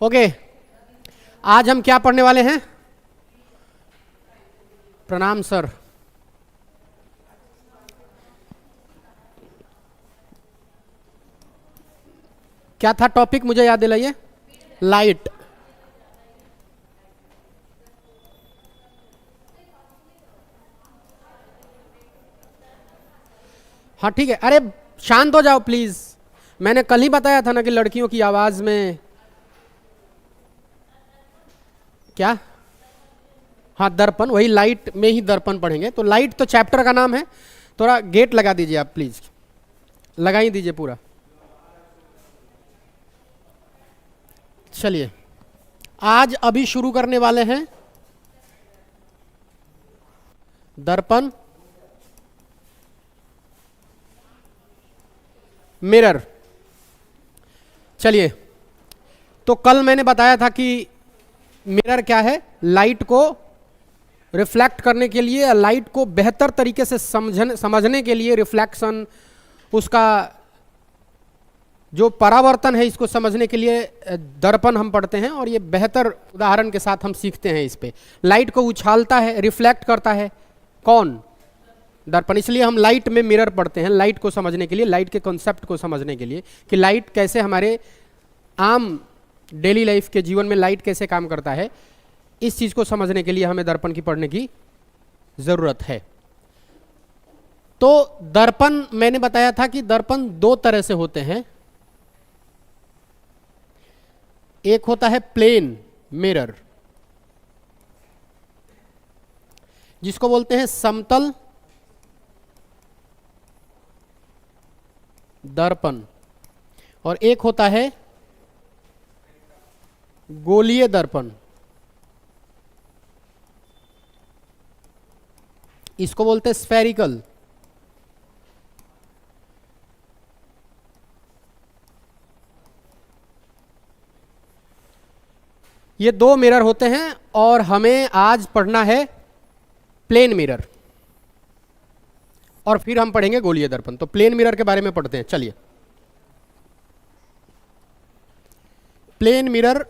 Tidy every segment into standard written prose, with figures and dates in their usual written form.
Okay, आज हम क्या पढ़ने वाले हैं? प्रणाम सर। क्या था टॉपिक, मुझे याद दिलाइए। लाइट। हाँ ठीक है, अरे शांत हो जाओ प्लीज। मैंने कल ही बताया था ना कि लड़कियों की आवाज में क्या, हाँ दर्पण, वही लाइट में ही दर्पण पढ़ेंगे। तो लाइट तो चैप्टर का नाम है। थोड़ा गेट लगा दीजिए आप प्लीज, लगा ही दीजिए पूरा। चलिए, आज अभी शुरू करने वाले हैं दर्पण, मिरर। चलिए, तो कल मैंने बताया था कि मिरर क्या है। लाइट को रिफ्लेक्ट करने के लिए, लाइट को बेहतर तरीके से समझने के लिए, रिफ्लेक्शन, उसका जो परावर्तन है, इसको समझने के लिए दर्पण हम पढ़ते हैं। और ये बेहतर उदाहरण के साथ हम सीखते हैं इस पे। लाइट को उछालता है, रिफ्लेक्ट करता है कौन? दर्पण। इसलिए हम लाइट में मिरर पढ़ते हैं, लाइट को समझने के लिए, लाइट के कॉन्सेप्ट को समझने के लिए कि लाइट कैसे हमारे आम डेली लाइफ के जीवन में लाइट कैसे काम करता है। इस चीज को समझने के लिए हमें दर्पण की पढ़ने की जरूरत है। तो दर्पण, मैंने बताया था कि दर्पण दो तरह से होते हैं। एक होता है प्लेन मिरर, जिसको बोलते हैं समतल दर्पण, और एक होता है गोलीय दर्पण, इसको बोलते हैं स्फेरिकल। ये दो मिरर होते हैं और हमें आज पढ़ना है प्लेन मिरर, और फिर हम पढ़ेंगे गोलीय दर्पण। तो प्लेन मिरर के बारे में पढ़ते हैं। चलिए, प्लेन मिरर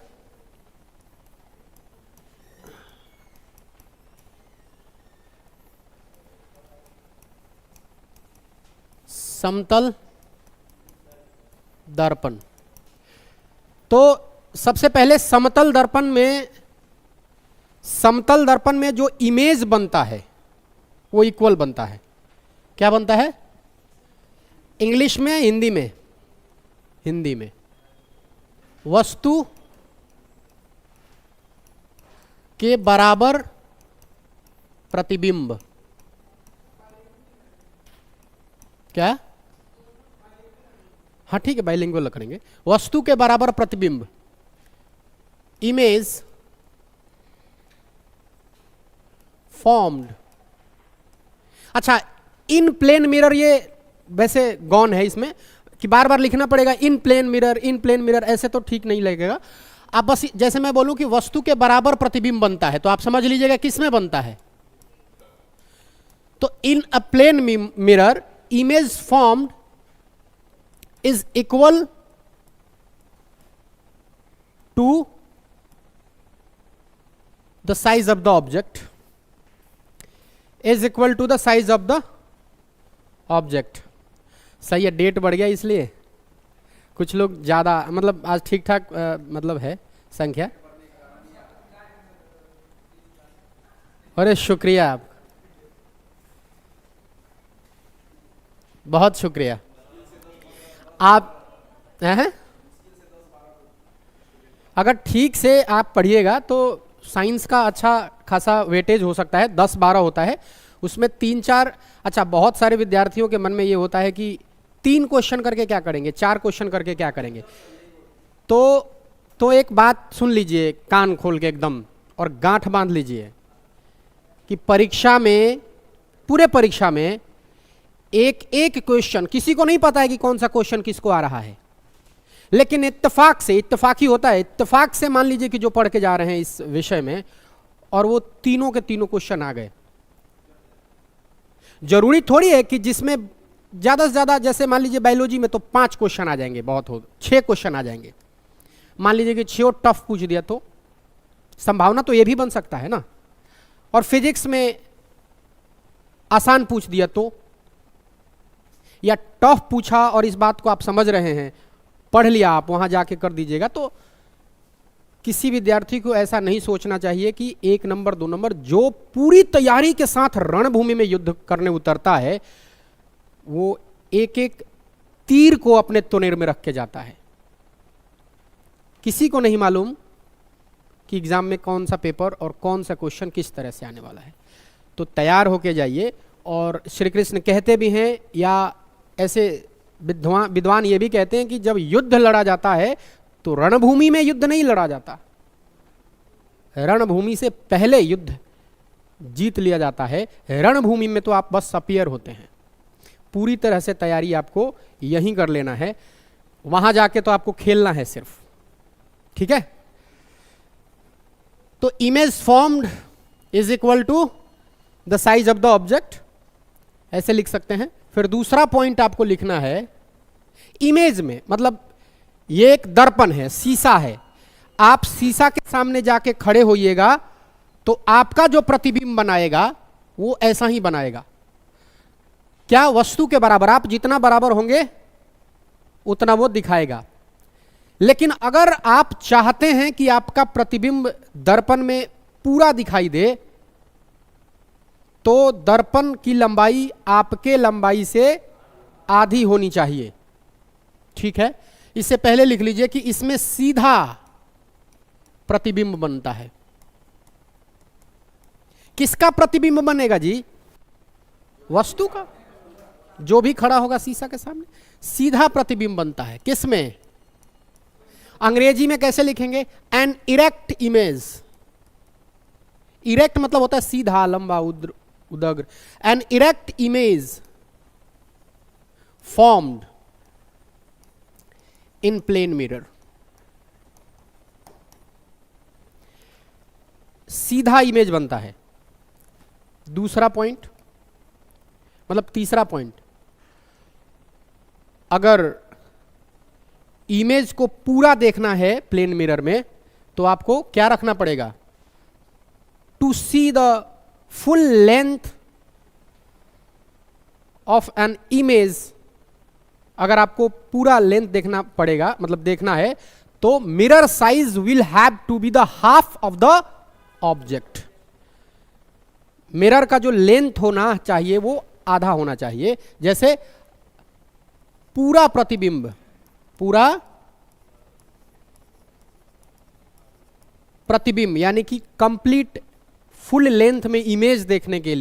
समतल दर्पण। तो सबसे पहले समतल दर्पण में जो इमेज बनता है वो इक्वल बनता है। क्या बनता है? इंग्लिश में, हिंदी में? हिंदी में। वस्तु के बराबर प्रतिबिंब। क्या? हाँ ठीक है, बाइलिंगुअल करेंगे। वस्तु के बराबर प्रतिबिंब, इमेज फॉर्म्ड। अच्छा, इन प्लेन मिरर, ये वैसे गौन है इसमें कि बार बार लिखना पड़ेगा इन प्लेन मिरर, इन प्लेन मिरर, ऐसे तो ठीक नहीं लगेगा। आप बस जैसे मैं बोलूं कि वस्तु के बराबर प्रतिबिंब बनता है, तो आप समझ लीजिएगा किस में बनता है। तो in a plane mirror, image formed is equal to the size of the object, is equal to the size of the object. सही है, डेट बढ़ गया इसलिए कुछ लोग ज्यादा, मतलब आज ठीक ठाक मतलब है संख्या। अरे शुक्रिया, आप बहुत शुक्रिया। आप हैं, अगर ठीक से आप पढ़िएगा तो साइंस का अच्छा खासा वेटेज हो सकता है, 10-12 होता है उसमें 3-4। अच्छा, बहुत सारे विद्यार्थियों के मन में ये होता है कि 3 क्वेश्चन करके क्या करेंगे, 4 क्वेश्चन करके क्या करेंगे। तो एक बात सुन लीजिए कान खोल के एकदम, और गांठ बांध लीजिए कि परीक्षा में, पूरे परीक्षा में एक एक क्वेश्चन, किसी को नहीं पता है कि कौन सा क्वेश्चन किसको आ रहा है, लेकिन इत्तेफाक से, इत्तेफाक ही होता है, इत्तेफाक से मान लीजिए कि जो पढ़ के जा रहे हैं इस विषय में, और वो तीनों के तीनों क्वेश्चन आ गए। जरूरी थोड़ी है कि जिसमें ज्यादा से ज्यादा, जैसे मान लीजिए बायोलॉजी में तो 5 क्वेश्चन आ जाएंगे, बहुत हो 6 क्वेश्चन आ जाएंगे, मान लीजिए कि श्योर टफ पूछ दिया तो संभावना तो ये भी बन सकता है ना। और फिजिक्स में आसान पूछ दिया तो, या टफ पूछा और इस बात को आप समझ रहे हैं, पढ़ लिया, आप वहां जाके कर दीजिएगा। तो किसी विद्यार्थी को ऐसा नहीं सोचना चाहिए कि 1 नंबर 2 नंबर। जो पूरी तैयारी के साथ रणभूमि में युद्ध करने उतरता है वो एक एक तीर को अपने तोनेर में रख के जाता है। किसी को नहीं मालूम कि एग्जाम में कौन सा पेपर और कौन सा क्वेश्चन किस तरह से आने वाला है। तो तैयार होके जाइए। और श्री कृष्ण कहते भी हैं, या ऐसे विद्वान ये भी कहते हैं कि जब युद्ध लड़ा जाता है तो रणभूमि में युद्ध नहीं लड़ा जाता, रणभूमि से पहले युद्ध जीत लिया जाता है। रणभूमि में तो आप बस अपीयर होते हैं। पूरी तरह से तैयारी आपको यहीं कर लेना है, वहां जाके तो आपको खेलना है सिर्फ। ठीक है। तो image formed is equal to the size of the object, ऐसे लिख सकते हैं। फिर दूसरा पॉइंट आपको लिखना है, इमेज में मतलब ये एक दर्पण है, शीशा है। आप शीशा के सामने जाके खड़े होइएगा तो आपका जो प्रतिबिंब बनाएगा वो ऐसा ही बनाएगा। क्या? वस्तु के बराबर। आप जितना बराबर होंगे उतना वो दिखाएगा। लेकिन अगर आप चाहते हैं कि आपका प्रतिबिंब दर्पण में पूरा दिखाई दे तो दर्पण की लंबाई आपके लंबाई से आधी होनी चाहिए। ठीक है। इससे पहले लिख लीजिए कि इसमें सीधा प्रतिबिंब बनता है। किसका प्रतिबिंब बनेगा जी? वस्तु का। जो भी खड़ा होगा शीशा के सामने सीधा प्रतिबिंब बनता है। किसमें? अंग्रेजी में कैसे लिखेंगे? N erect image. इरेक्ट मतलब होता है सीधा, लंबा, उदग्र। An erect image formed in plane mirror. सीधा इमेज बनता है। दूसरा पॉइंट मतलब तीसरा पॉइंट, अगर इमेज को पूरा देखना है प्लेन मिरर में तो आपको क्या रखना पड़ेगा? To see the full length of an image. अगर आपको पूरा लेंथ देखना पड़ेगा, मतलब देखना है, तो mirror size will have to be the half of the object. Mirror का जो लेंथ होना चाहिए वो आधा होना चाहिए। जैसे पूरा प्रतिबिंब, पूरा प्रतिबिंब यानी कि कंप्लीट फुल लेंथ में इमेज देखने के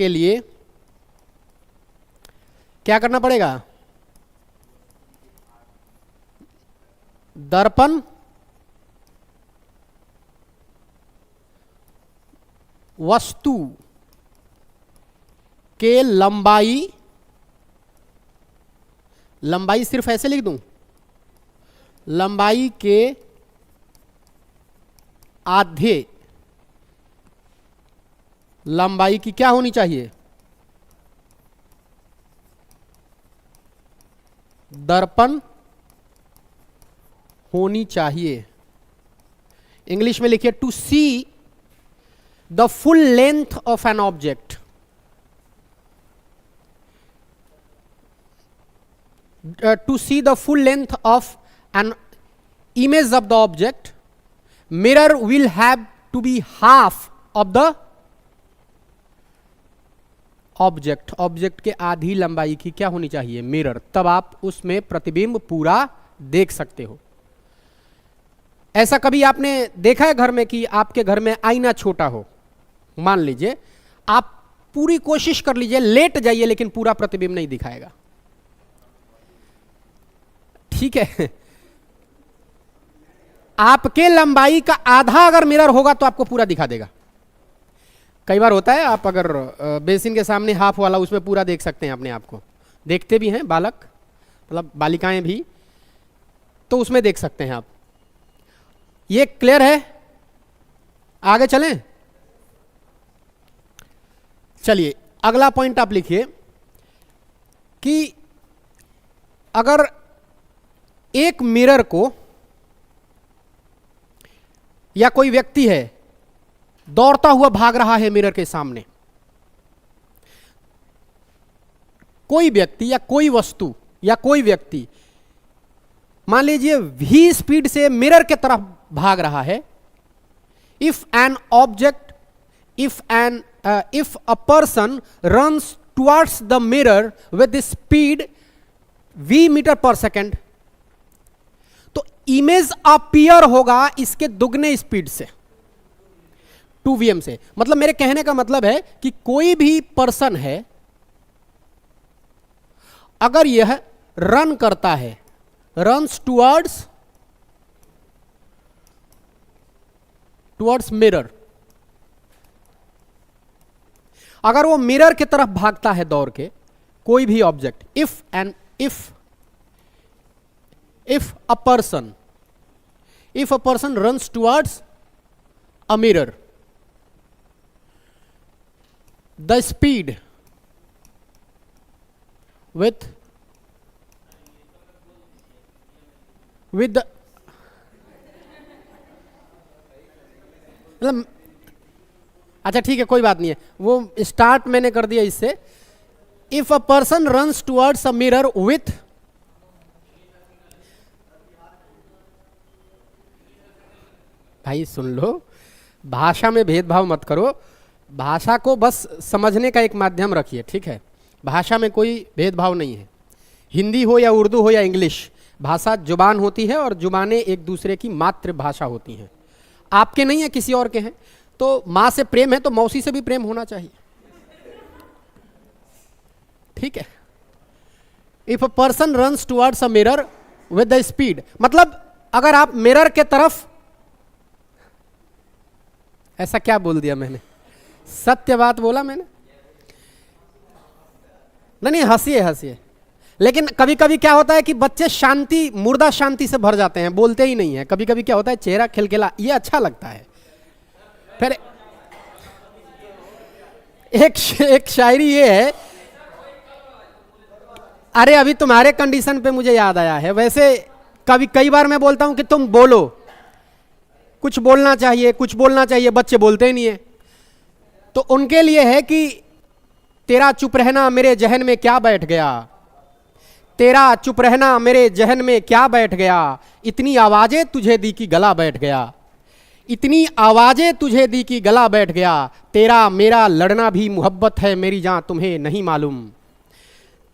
लिए क्या करना पड़ेगा? दर्पण वस्तु के लंबाई सिर्फ ऐसे लिख दूं, लंबाई के आधे लंबाई की क्या होनी चाहिए? दर्पण होनी चाहिए। इंग्लिश में लिखिए to see the full length of an object. To see the full length of an image of the object, mirror will have to be half of the object. Object के आधी लंबाई की क्या होनी चाहिए? मिरर। तब आप उसमें प्रतिबिंब पूरा देख सकते हो। ऐसा कभी आपने देखा है घर में कि आपके घर में आईना छोटा हो? मान लीजिए आप पूरी कोशिश कर लीजिए, लेट जाइए, लेकिन पूरा प्रतिबिंब नहीं दिखाएगा। ठीक है। आपके लंबाई का आधा अगर मिरर होगा तो आपको पूरा दिखा देगा। कई बार होता है, आप अगर बेसिन के सामने हाफ वाला, उसमें पूरा देख सकते हैं अपने आप को। देखते भी हैं बालक, मतलब बालिकाएं भी, तो उसमें देख सकते हैं आप। ये क्लियर है? आगे चलें? चलिए अगला पॉइंट आप लिखिए कि अगर एक मिरर को या कोई व्यक्ति है दौड़ता हुआ भाग रहा है मिरर के सामने, कोई व्यक्ति या कोई वस्तु या कोई व्यक्ति मान लीजिए v स्पीड से मिरर के तरफ भाग रहा है, if an object if a person runs towards the mirror with speed v metre per second, तो इमेज अपीयर होगा इसके दुगने स्पीड से, 2vm से। मतलब मेरे कहने का मतलब है कि कोई भी पर्सन है अगर यह रन करता है, रन्स टुवर्ड्स मिरर, अगर वो मिरर की तरफ भागता है दौड़ के, कोई भी object, if a person runs towards a mirror, the speed with the मतलब अच्छा ठीक है कोई बात नहीं है, वो स्टार्ट मैंने कर दिया इससे। If a person runs towards a mirror with, भाई सुन लो, भाषा में भेदभाव मत करो, भाषा को बस समझने का एक माध्यम रखिए, ठीक है। भाषा में कोई भेदभाव नहीं है, हिंदी हो या उर्दू हो या इंग्लिश, भाषा जुबान होती है और जुबानें एक दूसरे की मातृभाषा होती हैं। आपके नहीं है, किसी और के हैं। तो माँ से प्रेम है तो मौसी से भी प्रेम होना चाहिए, ठीक है। If a person runs towards a mirror with the speed, मतलब अगर आप मिरर के तरफ, ऐसा क्या बोल दिया मैंने, सत्य बात बोला मैंने? नहीं हंसिए। लेकिन कभी कभी क्या होता है कि बच्चे शांति, मुर्दा शांति से भर जाते हैं, बोलते ही नहीं है। कभी कभी क्या होता है, चेहरा खिलखिला, ये अच्छा लगता है। फिर एक शायरी ये है, अरे अभी तुम्हारे कंडीशन पे मुझे याद आया है। वैसे कई बार मैं बोलता हूं कि तुम बोलो, कुछ बोलना चाहिए, बच्चे बोलते ही नहीं है। तो उनके लिए है कि तेरा चुप रहना मेरे जहन में क्या बैठ गया, तेरा चुप रहना मेरे जहन में क्या बैठ गया, इतनी आवाजें तुझे दी कि गला बैठ गया, इतनी आवाजें तुझे दी कि गला बैठ गया, तेरा मेरा लड़ना भी मोहब्बत है मेरी जान तुम्हें नहीं मालूम,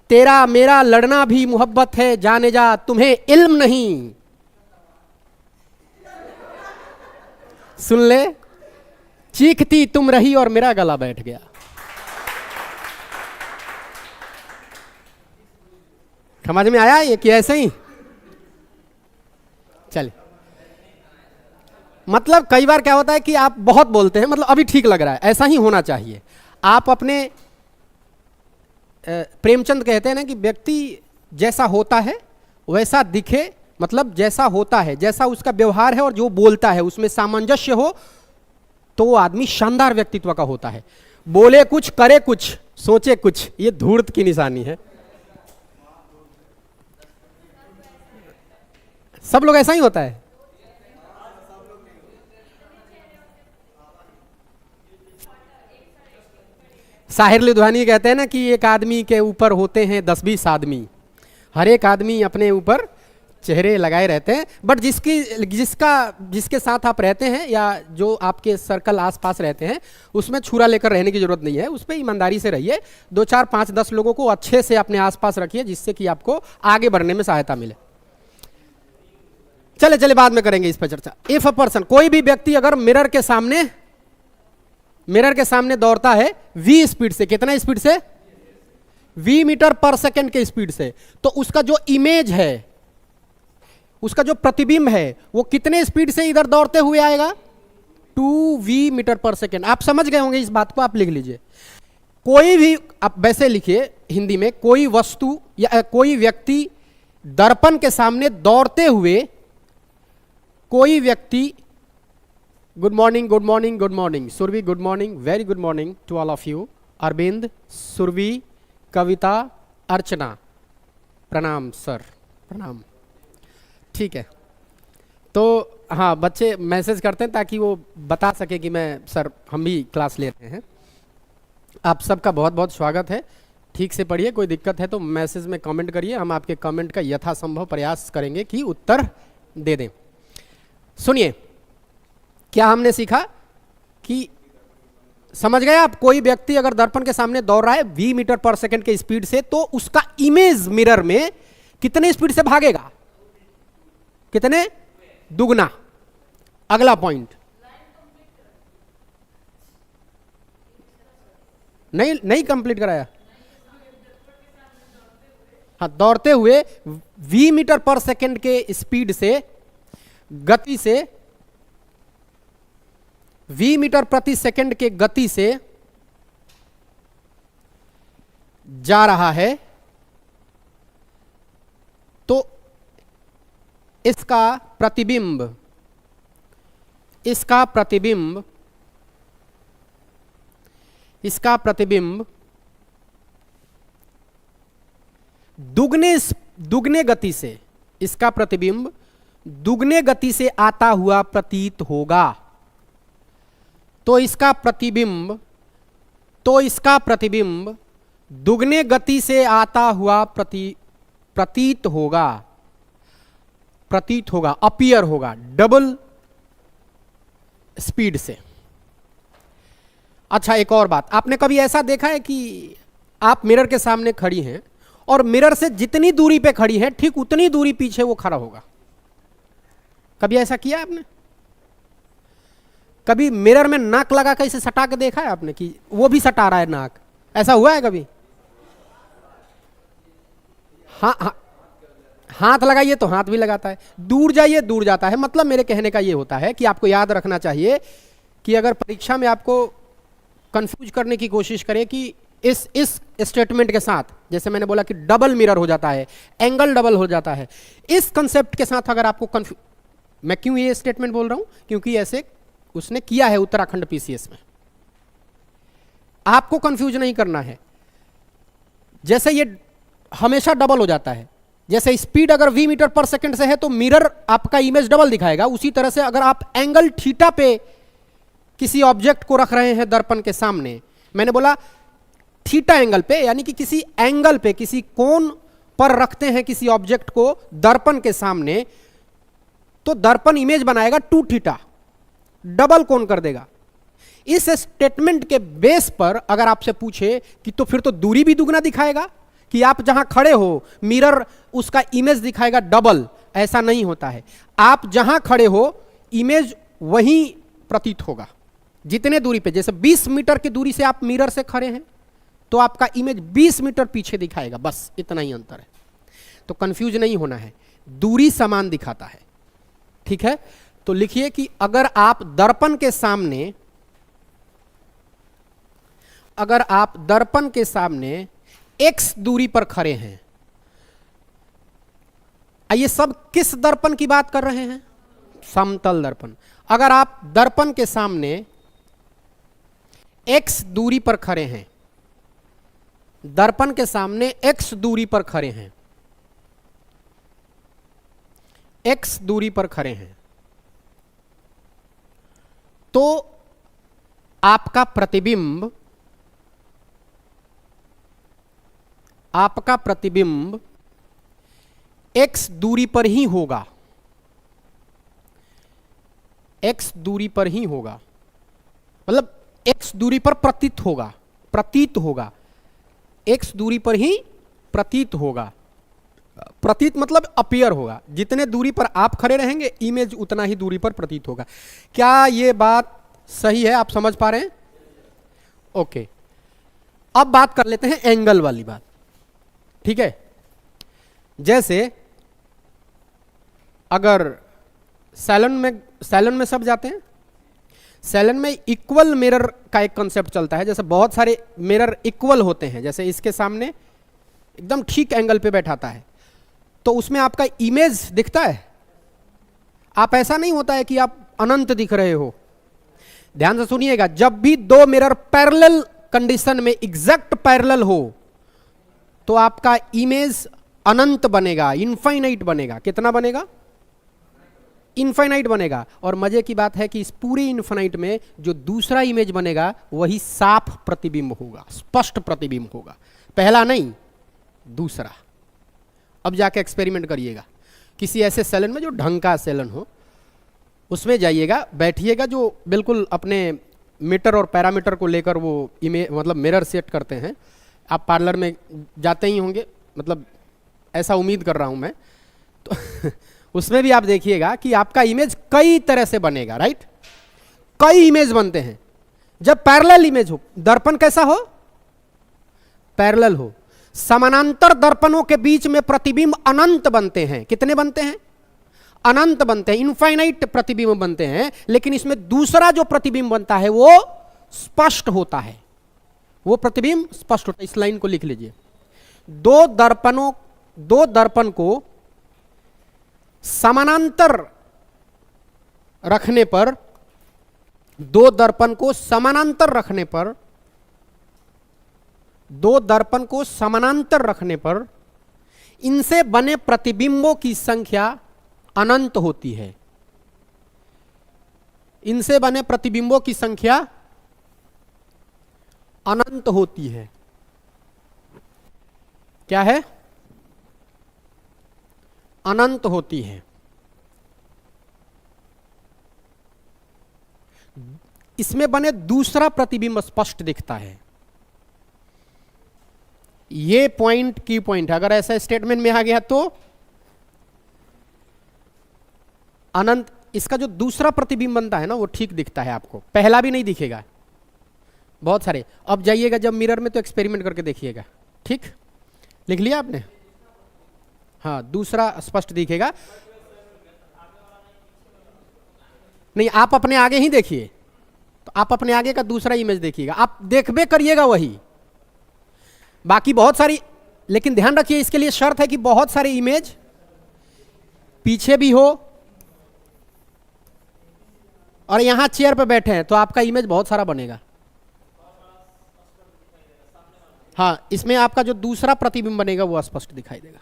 तेरा मेरा लड़ना भी मोहब्बत है जाने जा तुम्हें इल्म नहीं। सुन ले, चीखती तुम रही और मेरा गला बैठ गया। समझ में आया ये कि ऐसे ही? चले, मतलब कई बार क्या होता है कि आप बहुत बोलते हैं, मतलब अभी ठीक लग रहा है, ऐसा ही होना चाहिए। आप अपने प्रेमचंद कहते हैं ना कि व्यक्ति जैसा होता है वैसा दिखे, मतलब जैसा होता है, जैसा उसका व्यवहार है और जो बोलता है उसमें सामंजस्य हो, तो वो आदमी शानदार व्यक्तित्व का होता है। बोले कुछ, करे कुछ, सोचे कुछ, ये धूर्त की निशानी है। सब लोग ऐसा ही होता है। साहिर लुधियानी कहते हैं ना कि एक आदमी के ऊपर होते हैं 10-20 आदमी, हर एक आदमी अपने ऊपर चेहरे लगाए रहते हैं, बट जिसके साथ आप रहते हैं या जो आपके सर्कल आसपास रहते हैं उसमें छुरा लेकर रहने की जरूरत नहीं है, उस पर ईमानदारी से रहिए। 2, 4, 5, 10 लोगों को अच्छे से अपने आसपास रखिए जिससे कि आपको आगे बढ़ने में सहायता मिले। चले बाद में करेंगे इस पर चर्चा। इफ अ पर्सन, कोई भी व्यक्ति अगर मिरर के सामने दौड़ता है v स्पीड से, कितना स्पीड से? v मीटर पर सेकेंड के स्पीड से, तो उसका जो इमेज है, उसका जो प्रतिबिंब है, वो कितने स्पीड से इधर दौड़ते हुए आएगा? 2v metre per second. आप समझ गए होंगे इस बात को, आप लिख लीजिए। कोई भी, आप वैसे लिखिए हिंदी में, कोई वस्तु या कोई व्यक्ति दर्पण के सामने दौड़ते हुए, कोई व्यक्ति, good morning Surabhi, good morning, very good morning to all of you, Arvind, Surabhi, Kavita, Archana, प्रणाम सर, प्रणाम। ठीक है, तो हाँ, बच्चे मैसेज करते हैं ताकि वो बता सके कि मैं सर हम भी क्लास ले रहे हैं। आप सबका बहुत बहुत स्वागत है। ठीक से पढ़िए, कोई दिक्कत है तो मैसेज में कमेंट करिए, हम आपके कमेंट का यथासंभव प्रयास करेंगे कि उत्तर दे दें। सुनिए, क्या हमने सीखा कि समझ गए आप, कोई व्यक्ति अगर दर्पण के सामने दौड़ रहा है 20 मीटर पर सेकंड के स्पीड से, तो उसका इमेज मिरर में कितने स्पीड से भागेगा? कितने? दुगना। अगला पॉइंट, नहीं कंप्लीट कराया। हाँ, दौड़ते हुए 20 मीटर पर सेकंड के स्पीड से, गति से, 20 मीटर प्रति सेकंड के गति से जा रहा है, तो इसका प्रतिबिंब दुगने गति से, इसका प्रतिबिंब दुगने गति से आता हुआ प्रतीत होगा। तो इसका प्रतिबिंब दुगने गति से आता हुआ प्रतीत होगा, अपीयर होगा डबल स्पीड से। अच्छा, एक और बात, आपने कभी ऐसा देखा है कि आप मिरर के सामने खड़ी हैं और मिरर से जितनी दूरी पे खड़ी हैं ठीक उतनी दूरी पीछे वो खड़ा होगा? कभी ऐसा किया आपने? कभी मिरर में नाक लगा कर इसे सटा के देखा है आपने कि वो भी सटा रहा है नाक? ऐसा हुआ है कभी? हाँ, हाथ लगाइए तो हाथ भी लगाता है, दूर जाइए दूर जाता है। मतलब मेरे कहने का ये होता है कि आपको याद रखना चाहिए कि अगर परीक्षा में आपको कंफ्यूज करने की कोशिश करें कि इस स्टेटमेंट के साथ, जैसे मैंने बोला कि डबल मिरर हो जाता है, एंगल डबल हो जाता है, इस कंसेप्ट के साथ अगर आपको मैं क्यों ये स्टेटमेंट बोल रहा हूं? क्योंकि ऐसे उसने किया है उत्तराखंड पीसीएस में। आपको कंफ्यूज नहीं करना है। जैसे ये हमेशा डबल हो जाता है, जैसे स्पीड अगर 20 मीटर पर सेकंड से है तो मिरर आपका इमेज डबल दिखाएगा, उसी तरह से अगर आप एंगल थीटा पे किसी ऑब्जेक्ट को रख रहे हैं दर्पण के सामने, मैंने बोला थीटा एंगल पे, यानी कि किसी एंगल पे, किसी कोण पर रखते हैं किसी ऑब्जेक्ट को दर्पण के सामने, तो दर्पण इमेज बनाएगा 2 थीटा, डबल कोण कर देगा। इस स्टेटमेंट के बेस पर अगर आपसे पूछे कि तो फिर तो दूरी भी दुगना दिखाएगा, कि आप जहां खड़े हो मिरर उसका इमेज दिखाएगा डबल, ऐसा नहीं होता है। आप जहां खड़े हो इमेज वहीं प्रतीत होगा जितने दूरी पे। जैसे 20 मीटर की दूरी से आप मिरर से खड़े हैं तो आपका इमेज 20 मीटर पीछे दिखाएगा, बस इतना ही अंतर है। तो कंफ्यूज नहीं होना है, दूरी समान दिखाता है। ठीक है, तो लिखिए कि अगर आप दर्पण के सामने x दूरी पर खड़े हैं, आइए सब किस दर्पण की बात कर रहे हैं? समतल दर्पण। अगर आप दर्पण के सामने x दूरी पर खड़े हैं, दर्पण के सामने x दूरी पर खड़े हैं, x दूरी पर खड़े हैं, तो आपका प्रतिबिंब x दूरी पर ही होगा, x दूरी पर ही होगा, मतलब x दूरी पर प्रतीत होगा, x दूरी पर ही प्रतीत होगा। प्रतीत मतलब अपीयर होगा, जितने दूरी पर आप खड़े रहेंगे इमेज उतना ही दूरी पर प्रतीत होगा। क्या ये बात सही है? आप समझ पा रहे हैं? ओके, अब बात कर लेते हैं एंगल वाली बात। ठीक है, जैसे अगर सैलून में सब जाते हैं, सैलून में इक्वल मिरर का एक कंसेप्ट चलता है। जैसे बहुत सारे मिरर इक्वल होते हैं, जैसे इसके सामने एकदम ठीक एंगल पे बैठाता है, तो उसमें आपका इमेज दिखता है। आप ऐसा नहीं होता है कि आप अनंत दिख रहे हो। ध्यान से सुनिएगा, जब भी दो मिरर पैरेलल कंडीशन में एग्जैक्ट पैरेलल हो तो आपका इमेज अनंत बनेगा, इनफाइनाइट बनेगा। कितना बनेगा? इनफाइनाइट बनेगा। और मजे की बात है कि इस पूरे इनफाइनाइट में जो दूसरा इमेज बनेगा वही साफ प्रतिबिंब होगा, स्पष्ट प्रतिबिंब होगा, पहला नहीं दूसरा। अब जाके एक्सपेरिमेंट करिएगा किसी ऐसे सैलून में जो ढंग का सैलून हो, उसमें जाइएगा, बैठिएगा, जो बिल्कुल अपने मीटर और पैरामीटर को लेकर वो इमेज मतलब मिरर सेट करते हैं। आप पार्लर में जाते ही होंगे, मतलब ऐसा उम्मीद कर रहा हूं मैं तो उसमें भी आप देखिएगा कि आपका इमेज कई तरह से बनेगा, राइट? कई इमेज बनते हैं। जब पैरेलल इमेज हो, दर्पण कैसा हो? पैरेलल हो। समानांतर दर्पणों के बीच में प्रतिबिंब अनंत बनते हैं। कितने बनते हैं? अनंत बनते हैं, इनफाइनाइट प्रतिबिंब बनते हैं। लेकिन इसमें दूसरा जो प्रतिबिंब बनता है वो स्पष्ट होता है, वो प्रतिबिंब स्पष्ट होता है। इस लाइन को लिख लीजिए। दो दर्पण को समानांतर रखने पर, दो दर्पण को समानांतर रखने पर इनसे बने प्रतिबिंबों की संख्या अनंत होती है। इनसे बने प्रतिबिंबों की संख्या अनंत होती है। क्या है? अनंत होती है। इसमें बने दूसरा प्रतिबिंब स्पष्ट दिखता है। ये पॉइंट की पॉइंट, अगर ऐसा स्टेटमेंट में आ गया तो अनंत, इसका जो दूसरा प्रतिबिंब बनता है ना वो ठीक दिखता है आपको, पहला भी नहीं दिखेगा। बहुत सारे। अब जाइएगा जब मिरर में तो एक्सपेरिमेंट करके देखिएगा। ठीक, लिख लिया आपने? हाँ, दूसरा स्पष्ट दिखेगा। नहीं, आप अपने आगे ही देखिए, तो आप अपने आगे का दूसरा इमेज देखिएगा, आप देखबे करिएगा वही। बाकी बहुत सारी, लेकिन ध्यान रखिए इसके लिए शर्त है कि बहुत सारे इमेज पीछे भी हो और यहां चेयर पे बैठे हैं तो आपका इमेज बहुत सारा बनेगा। हाँ, इसमें आपका जो दूसरा प्रतिबिंब बनेगा वो स्पष्ट दिखाई देगा।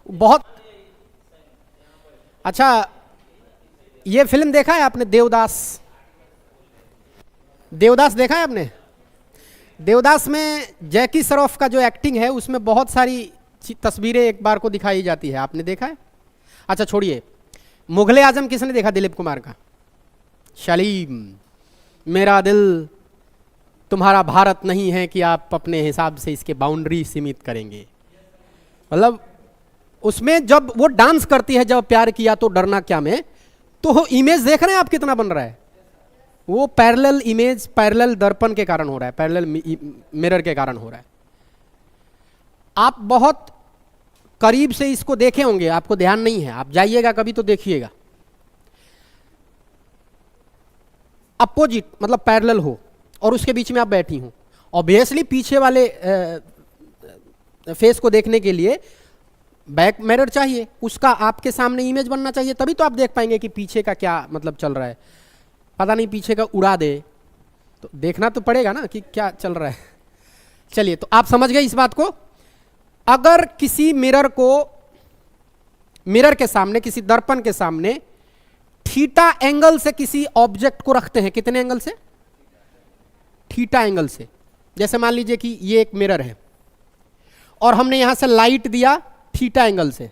बहुत अच्छा। ये फिल्म देखा है आपने, देवदास? देवदास देखा है आपने? देवदास में जैकी श्रॉफ का जो एक्टिंग है उसमें बहुत सारी तस्वीरें एक बार को दिखाई जाती है। आपने देखा है? अच्छा छोड़िए, मुगले आजम किसने देखा? दिलीप कुमार का। सलीम, मेरा दिल तुम्हारा भारत नहीं है कि आप अपने हिसाब से इसके बाउंड्री सीमित करेंगे। मतलब उसमें जब वो डांस करती है, जब प्यार किया तो डरना क्या में, तो इमेज देख रहे हैं आप कितना बन रहा है? वो पैरेलल इमेज, पैरेलल दर्पण के कारण हो रहा है, पैरेलल मिरर के कारण हो रहा है। आप बहुत करीब से इसको देखे होंगे, आपको ध्यान नहीं है, आप जाइएगा कभी तो देखिएगा। अपोजिट मतलब पैरेलल हो और उसके बीच में आप बैठी हो, ऑब्वियसली पीछे वाले फेस को देखने के लिए बैक मिरर चाहिए, उसका आपके सामने इमेज बनना चाहिए, तभी तो आप देख पाएंगे कि पीछे का क्या मतलब चल रहा है। पता नहीं पीछे का उड़ा दे तो देखना तो पड़ेगा ना कि क्या चल रहा है। चलिए, तो आप समझ गए इस बात को। अगर किसी मिरर को, मिरर के सामने, किसी दर्पण के सामने थीटा एंगल से किसी ऑब्जेक्ट को रखते हैं, कितने एंगल से? थीटा एंगल से। जैसे मान लीजिए कि ये एक मिरर है और हमने यहां से लाइट दिया थीटा एंगल से।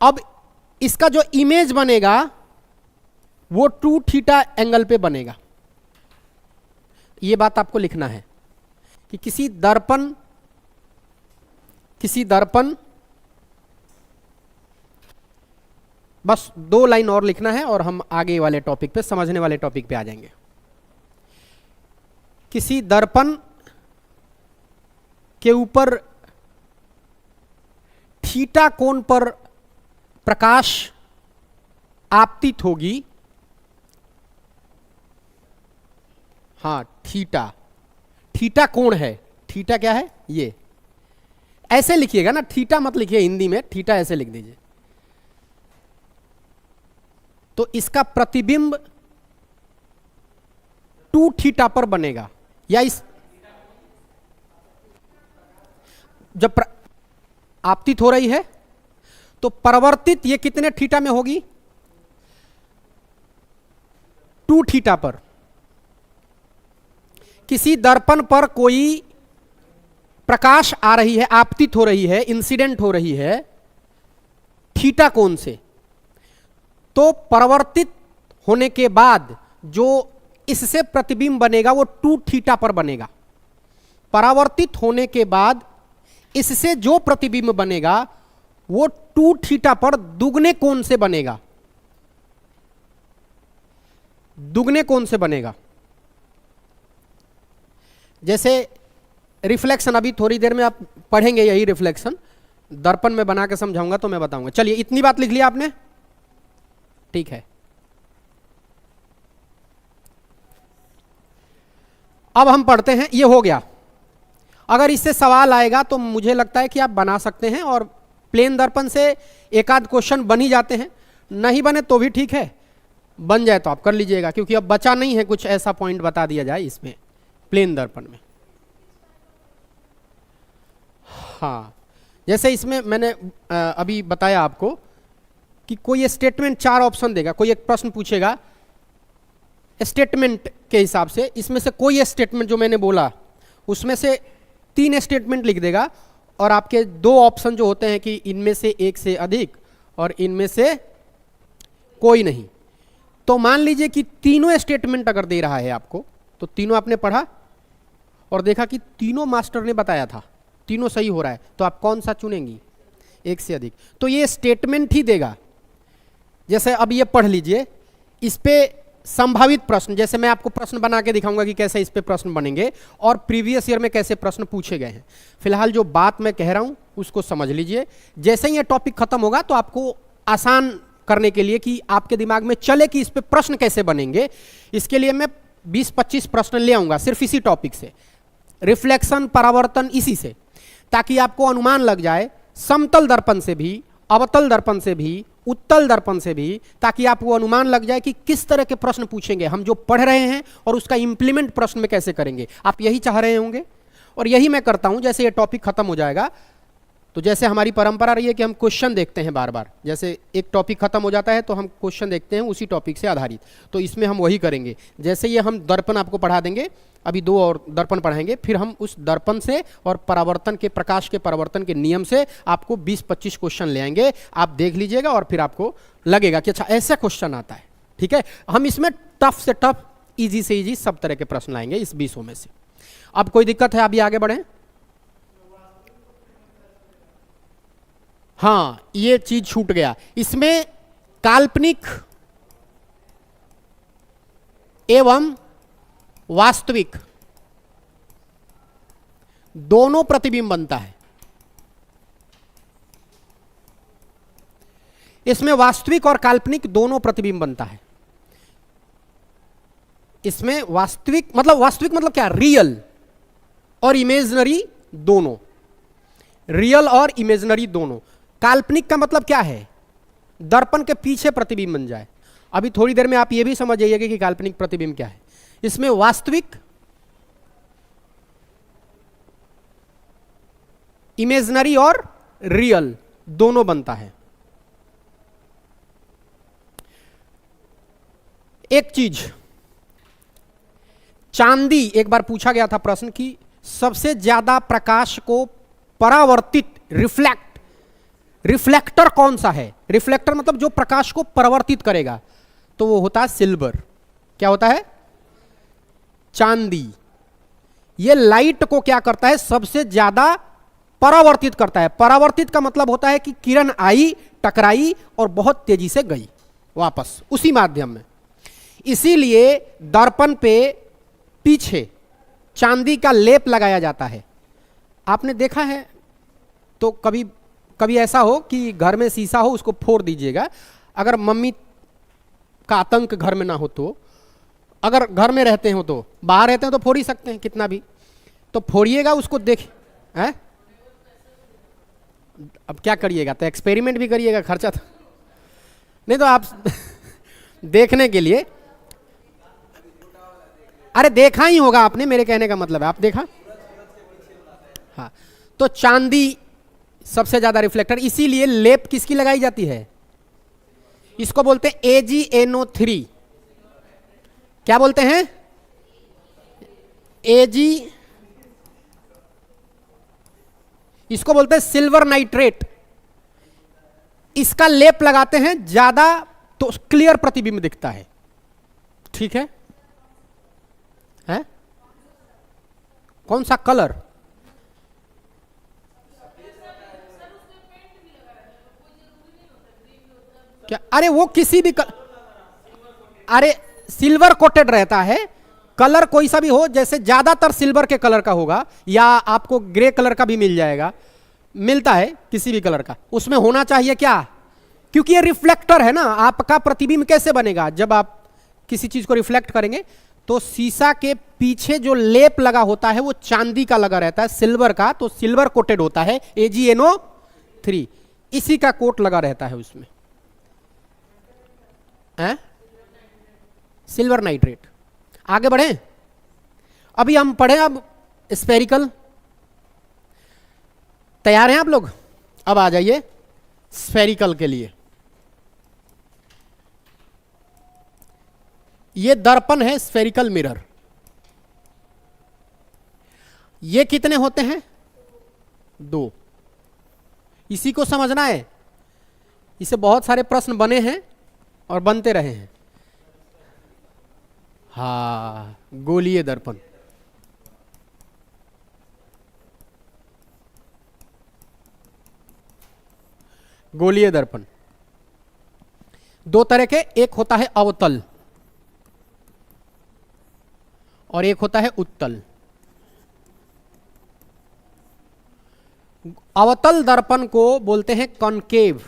अब इसका जो इमेज बनेगा वो 2 थीटा एंगल पे बनेगा। ये बात आपको लिखना है कि किसी दर्पण बस 2 लाइन और लिखना है और हम आगे वाले टॉपिक पे, समझने वाले टॉपिक पे आ जाएंगे। किसी दर्पण के ऊपर थीटा कोण पर प्रकाश आपतित होगी। हाँ, थीटा कोण है। थीटा क्या है? ये ऐसे लिखिएगा ना, थीटा मत लिखिए हिंदी में, थीटा ऐसे लिख दीजिए। तो इसका प्रतिबिंब 2 थीटा पर बनेगा, या इस जब आपतित हो रही है तो परावर्तित ये कितने थीटा में होगी? 2 थीटा पर। किसी दर्पण पर कोई प्रकाश आ रही है, आपतित हो रही है, इंसिडेंट हो रही है थीटा कोण से, तो परावर्तित होने के बाद जो इससे प्रतिबिंब बनेगा वो 2 थीटा पर बनेगा। परावर्तित होने के बाद इससे जो प्रतिबिंब बनेगा वो 2 थीटा पर दुगने कोण से बनेगा, दुगने कोण से बनेगा। जैसे रिफ्लेक्शन, अभी थोड़ी देर में आप पढ़ेंगे यही रिफ्लेक्शन, दर्पण में बना के समझाऊंगा तो मैं बताऊंगा। चलिए इतनी बात लिख लिया आपने, ठीक है। अब हम पढ़ते हैं, ये हो गया। अगर इससे सवाल आएगा तो मुझे लगता है कि आप बना सकते हैं, और प्लेन दर्पण से एक आध क्वेश्चन बन ही जाते हैं, नहीं बने तो भी ठीक है, बन जाए तो आप कर लीजिएगा, क्योंकि अब बचा नहीं है कुछ ऐसा पॉइंट बता दिया जाए इसमें प्लेन दर्पण में। हाँ, जैसे इसमें मैंने अभी बताया आपको कि कोई स्टेटमेंट 4 ऑप्शन देगा, कोई एक प्रश्न पूछेगा स्टेटमेंट के हिसाब से, इसमें से कोई स्टेटमेंट जो मैंने बोला उसमें से 3 स्टेटमेंट लिख देगा, और आपके 2 ऑप्शन जो होते हैं कि इनमें से एक से अधिक और इनमें से कोई नहीं। तो मान लीजिए कि तीनों स्टेटमेंट अगर दे रहा है आपको, तो तीनों आपने पढ़ा और देखा कि तीनों मास्टर ने बताया था, तीनों सही हो रहा है, तो आप कौन सा चुनेंगी? एक से अधिक। तो ये स्टेटमेंट ही देगा। जैसे अब ये पढ़ लीजिए, इस पे संभावित प्रश्न, जैसे मैं आपको प्रश्न बना के दिखाऊंगा कि कैसे इस पे प्रश्न बनेंगे और प्रीवियस ईयर में कैसे प्रश्न पूछे गए हैं। फिलहाल जो बात मैं कह रहा हूं उसको समझ लीजिए। जैसे ही ये टॉपिक खत्म होगा तो आपको आसान करने के लिए कि आपके दिमाग में चले कि इस पे प्रश्न कैसे बनेंगे, इसके लिए मैं 20-25 प्रश्न ले आऊंगा सिर्फ इसी टॉपिक से, रिफ्लेक्शन, परावर्तन, इसी से, ताकि आपको अनुमान लग जाए समतल दर्पण से भी, अवतल दर्पण से भी, उत्तल दर्पण से भी, ताकि आपको अनुमान लग जाए कि किस तरह के प्रश्न पूछेंगे हम जो पढ़ रहे हैं और उसका इंप्लीमेंट प्रश्न में कैसे करेंगे। आप यही चाह रहे होंगे और यही मैं करता हूं। जैसे ये टॉपिक खत्म हो जाएगा तो जैसे हमारी परंपरा रही है कि हम क्वेश्चन देखते हैं बार बार, जैसे एक टॉपिक खत्म हो जाता है तो हम क्वेश्चन देखते हैं उसी टॉपिक से आधारित, तो इसमें हम वही करेंगे। जैसे ये हम दर्पण आपको पढ़ा देंगे, अभी 2 और दर्पण पढ़ाएंगे, फिर हम उस दर्पण से और परावर्तन के, प्रकाश के परावर्तन के नियम से आपको 20-25 क्वेश्चन ले आएंगे। आप देख लीजिएगा और फिर आपको लगेगा कि अच्छा ऐसा क्वेश्चन आता है, ठीक है। हम इसमें टफ से टफ, ईजी से ईजी सब तरह के प्रश्न लाएंगे इस 20 में से। अब कोई दिक्कत है? अभी आगे बढ़े। हाँ, ये चीज छूट गया इसमें, काल्पनिक एवं वास्तविक दोनों प्रतिबिंब बनता है। इसमें वास्तविक और काल्पनिक दोनों प्रतिबिंब बनता है। इसमें वास्तविक मतलब क्या? रियल और इमेजिनरी दोनों, रियल और इमेजिनरी दोनों। काल्पनिक का मतलब क्या है? दर्पण के पीछे प्रतिबिंब बन जाए। अभी थोड़ी देर में आप ये भी समझ जाइएगा कि काल्पनिक प्रतिबिंब क्या है। इसमें वास्तविक, इमेजिनरी और रियल दोनों बनता है। एक चीज, चांदी, एक बार पूछा गया था प्रश्न कि सबसे ज्यादा प्रकाश को परावर्तित, रिफ्लेक्टर कौन सा है? रिफ्लेक्टर मतलब जो प्रकाश को परावर्तित करेगा, तो वो होता है सिल्वर। क्या होता है? चांदी। ये लाइट को क्या करता है? सबसे ज्यादा परावर्तित करता है। परावर्तित का मतलब होता है कि किरण आई, टकराई और बहुत तेजी से गई वापस उसी माध्यम में। इसीलिए दर्पण पे पीछे चांदी का लेप लगाया जाता है। आपने देखा है? तो कभी ऐसा हो कि घर में शीशा हो, उसको फोड़ दीजिएगा। अगर मम्मी का आतंक घर में ना हो तो, अगर घर में रहते हो तो, बाहर रहते हैं तो फोड़ ही सकते हैं कितना भी, तो फोड़िएगा उसको, देख है। अब क्या करिएगा? तो एक्सपेरिमेंट भी करिएगा, खर्चा तो नहीं, तो आप देखने के लिए, अरे देखा ही होगा आपने, मेरे कहने का मतलब है आप देखा। हाँ, तो चांदी सबसे ज्यादा रिफ्लेक्टर, इसीलिए लेप किसकी लगाई जाती है? इसको बोलते हैं AgNO3। क्या बोलते हैं? Ag, इसको बोलते हैं सिल्वर नाइट्रेट। इसका लेप लगाते हैं ज्यादा तो क्लियर प्रतिबिंब दिखता है। ठीक है? कौन सा कलर? क्या? अरे वो किसी भी अरे सिल्वर कोटेड रहता है, कलर कोई सा भी हो, जैसे ज्यादातर सिल्वर के कलर का होगा, या आपको ग्रे कलर का भी मिल जाएगा, मिलता है किसी भी कलर का, उसमें होना चाहिए क्या? क्योंकि ये रिफ्लेक्टर है ना, आपका प्रतिबिंब कैसे बनेगा? जब आप किसी चीज को रिफ्लेक्ट करेंगे तो शीशा के पीछे जो लेप लगा होता है वो चांदी का लगा रहता है, सिल्वर का, तो सिल्वर कोटेड होता है AgNO3, इसी का कोट लगा रहता है उसमें। Silver nitrate. आगे बढ़े, अभी हम पढ़े अब स्फेरिकल। तैयार हैं आप लोग? अब आ जाइए स्फेरिकल के लिए। ये दर्पण है, स्फेरिकल मिरर। ये कितने होते हैं? 2। इसी को समझना है, इसे बहुत सारे प्रश्न बने हैं और बनते रहे हैं। हाँ, गोलीय दर्पण। गोलीय दर्पण 2 तरह के, एक होता है अवतल और एक होता है उत्तल। अवतल दर्पण को बोलते हैं कॉनकेव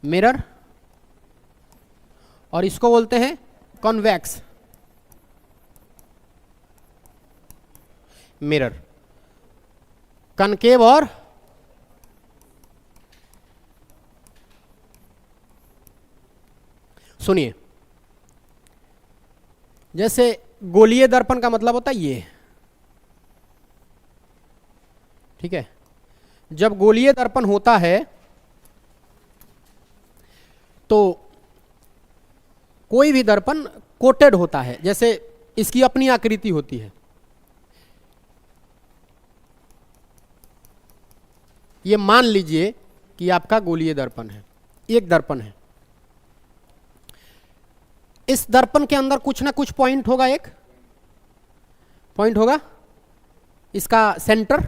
मिरर, और इसको बोलते हैं कॉन्वेक्स मिरर। कॉनकेव और सुनिए, जैसे गोलीय दर्पण का मतलब होता है ये, ठीक है? जब गोलीय दर्पण होता है तो कोई भी दर्पण कोटेड होता है, जैसे इसकी अपनी आकृति होती है। ये मान लीजिए कि आपका गोलीय दर्पण है, एक दर्पण है। इस दर्पण के अंदर कुछ ना कुछ पॉइंट होगा, एक पॉइंट होगा, इसका सेंटर।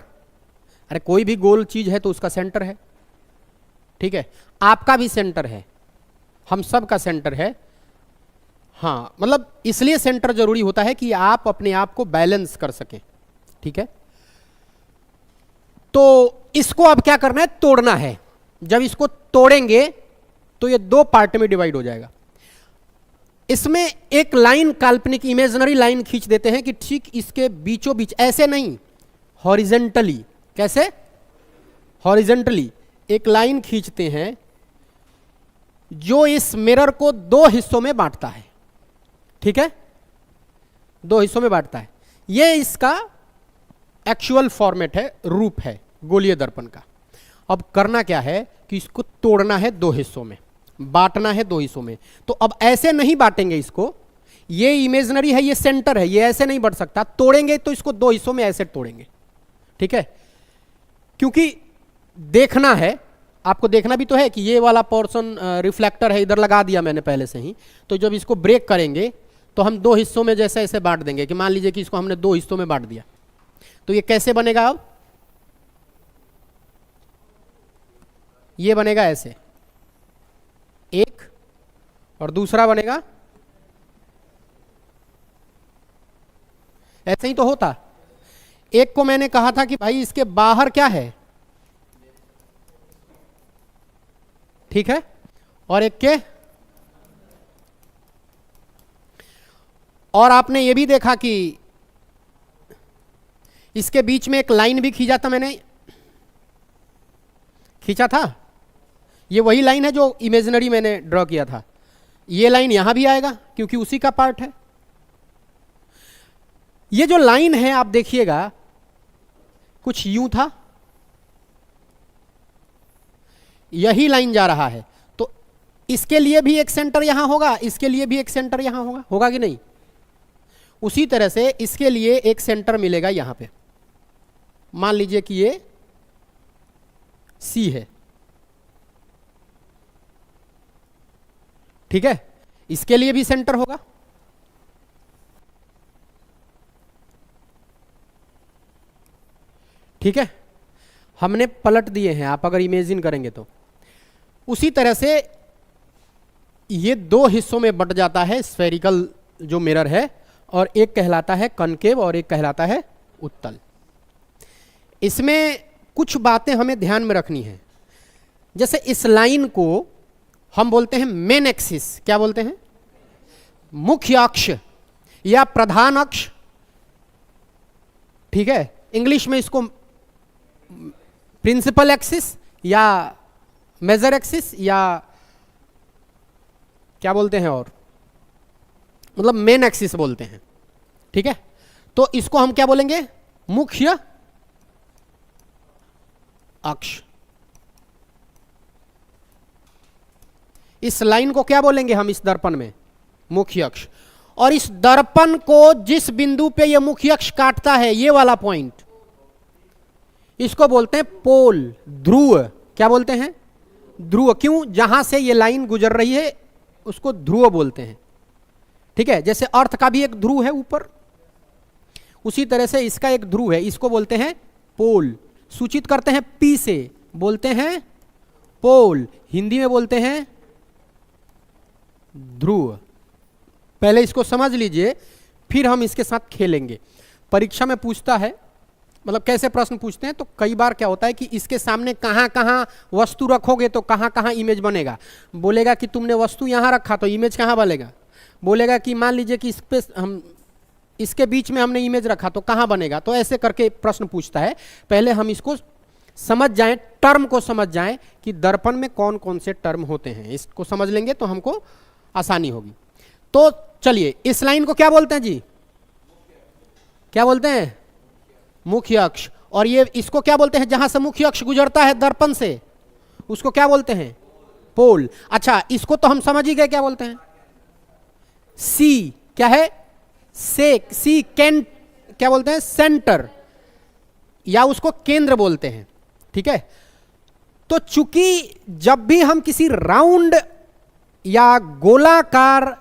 अरे कोई भी गोल चीज है तो उसका सेंटर है, ठीक है? आपका भी सेंटर है, हम सब का सेंटर है। हाँ, मतलब इसलिए सेंटर जरूरी होता है कि आप अपने आप को बैलेंस कर सकें, ठीक है? तो इसको अब क्या करना है? तोड़ना है। जब इसको तोड़ेंगे तो ये 2 पार्ट में डिवाइड हो जाएगा। इसमें एक लाइन, काल्पनिक इमेजिनरी लाइन खींच देते हैं कि ठीक इसके बीचों बीच, ऐसे नहीं, हॉरिजेंटली। कैसे? हॉरिजेंटली एक लाइन खींचते हैं जो इस मिरर को 2 हिस्सों में बांटता है, ठीक है? 2 हिस्सों में बांटता है। ये इसका एक्चुअल फॉर्मेट है, रूप है गोलीय दर्पण का। अब करना क्या है कि इसको तोड़ना है 2 हिस्सों में, बांटना है 2 हिस्सों में। तो अब ऐसे नहीं बांटेंगे इसको, ये इमेजिनरी है, ये सेंटर है, ये ऐसे नहीं बढ़ सकता। तोड़ेंगे तो इसको 2 हिस्सों में ऐसे तोड़ेंगे, ठीक है? क्योंकि देखना है, आपको देखना भी तो है कि ये वाला पोर्शन रिफ्लेक्टर है, इधर लगा दिया मैंने पहले से ही। तो जब इसको ब्रेक करेंगे तो हम 2 हिस्सों में जैसे ऐसे बांट देंगे कि मान लीजिए कि इसको हमने 2 हिस्सों में बांट दिया, तो ये कैसे बनेगा? अब ये बनेगा ऐसे, एक, और दूसरा बनेगा ऐसे ही तो होता। एक को मैंने कहा था कि भाई इसके बाहर क्या है, ठीक है? और एक के, और आपने ये भी देखा कि इसके बीच में एक लाइन भी खींचा था, मैंने खींचा था। ये वही लाइन है जो इमेजिनरी मैंने ड्रॉ किया था। ये लाइन यहां भी आएगा क्योंकि उसी का पार्ट है। ये जो लाइन है आप देखिएगा, कुछ यूं था, यही लाइन जा रहा है, तो इसके लिए भी एक सेंटर यहां होगा, इसके लिए भी एक सेंटर यहां होगा, होगा कि नहीं? उसी तरह से इसके लिए एक सेंटर मिलेगा यहां पे। मान लीजिए कि ये सी है, ठीक है, इसके लिए भी सेंटर होगा। ठीक है, हमने पलट दिए हैं, आप अगर इमेजिन करेंगे तो। उसी तरह से ये दो हिस्सों में बट जाता है स्फेरिकल जो मिरर है, और एक कहलाता है कनकेव और एक कहलाता है उत्तल। इसमें कुछ बातें हमें ध्यान में रखनी है। जैसे इस लाइन को हम बोलते हैं मेन एक्सिस, क्या बोलते हैं? मुख्य अक्ष या प्रधान अक्ष, ठीक है। इंग्लिश में इसको प्रिंसिपल एक्सिस या मेजर एक्सिस या क्या बोलते हैं, और मतलब मेन एक्सिस बोलते हैं, ठीक है। तो इसको हम क्या बोलेंगे? मुख्य अक्ष। इस लाइन को क्या बोलेंगे हम इस दर्पण में? मुख्य अक्ष। और इस दर्पण को जिस बिंदु पे यह मुख्य अक्ष काटता है, ये वाला पॉइंट, इसको बोलते हैं पोल, ध्रुव। क्या बोलते हैं? ध्रुव। क्यों? जहां से ये लाइन गुजर रही है उसको ध्रुव बोलते हैं, ठीक है। जैसे अर्थ का भी एक ध्रुव है ऊपर, उसी तरह से इसका एक ध्रुव है, इसको बोलते हैं पोल। सूचित करते हैं पी से, बोलते हैं पोल, हिंदी में बोलते हैं ध्रुव। पहले इसको समझ लीजिए, फिर हम इसके साथ खेलेंगे। परीक्षा में पूछता है, मतलब कैसे प्रश्न पूछते हैं, तो कई बार क्या होता है कि इसके सामने कहां कहां वस्तु रखोगे तो कहां कहां इमेज बनेगा। बोलेगा कि तुमने वस्तु यहां रखा तो इमेज कहां बनेगा। बोलेगा कि मान लीजिए कि इस पे हम इसके बीच में हमने इमेज रखा तो कहां बनेगा। तो ऐसे करके प्रश्न पूछता है। पहले हम इसको समझ जाएं, टर्म को समझ जाएं कि दर्पण में कौन कौन से टर्म होते हैं। इसको समझ लेंगे तो हमको आसानी होगी। तो चलिए, इस लाइन को क्या बोलते हैं जी? क्या बोलते हैं? मुख्य अक्ष। और ये इसको क्या बोलते हैं? जहां से मुख्य अक्ष गुजरता है दर्पण से, उसको क्या बोलते हैं? पोल। अच्छा, इसको तो हम समझ ही गए, क्या बोलते हैं? सी क्या है? सेक, सी कैन, क्या बोलते हैं? सेंटर, या उसको केंद्र बोलते हैं, ठीक है। तो चूंकि जब भी हम किसी राउंड या गोलाकार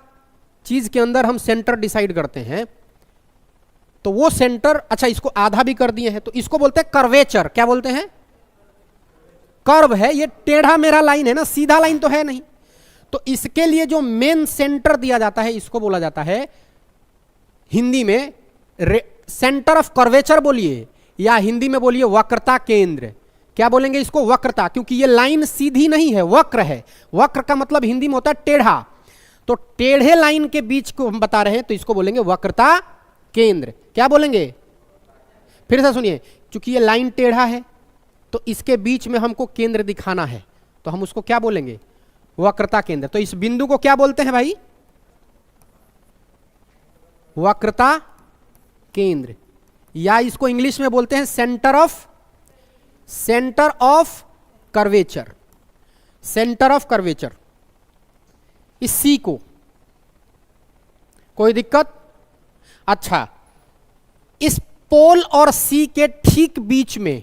चीज के अंदर हम सेंटर डिसाइड करते हैं, तो वो सेंटर, अच्छा इसको आधा भी कर दिए हैं, तो इसको बोलते हैं कर्वेचर। क्या बोलते हैं? कर्व है, ये टेढ़ा मेढ़ा लाइन है ना, सीधा लाइन तो है नहीं। तो इसके लिए जो मेन सेंटर दिया जाता है, इसको बोला जाता है हिंदी में सेंटर ऑफ कर्वेचर बोलिए, या हिंदी में बोलिए वक्रता केंद्र। क्या बोलेंगे इसको? वक्रता, क्योंकि ये लाइन सीधी नहीं है, वक्र है। वक्र का मतलब हिंदी में होता है टेढ़ा। तो टेढ़े लाइन के बीच को हम बता रहे हैं, तो इसको बोलेंगे वक्रता केंद्र। क्या बोलेंगे? फिर से सुनिए, क्योंकि ये लाइन टेढ़ा है तो इसके बीच में हमको केंद्र दिखाना है, तो हम उसको क्या बोलेंगे? वक्रता केंद्र। तो इस बिंदु को क्या बोलते हैं भाई? वक्रता केंद्र, या इसको इंग्लिश में बोलते हैं centre of curvature. Centre of curvature. इस सी को कोई दिक्कत? अच्छा, इस पोल और सी के ठीक बीच में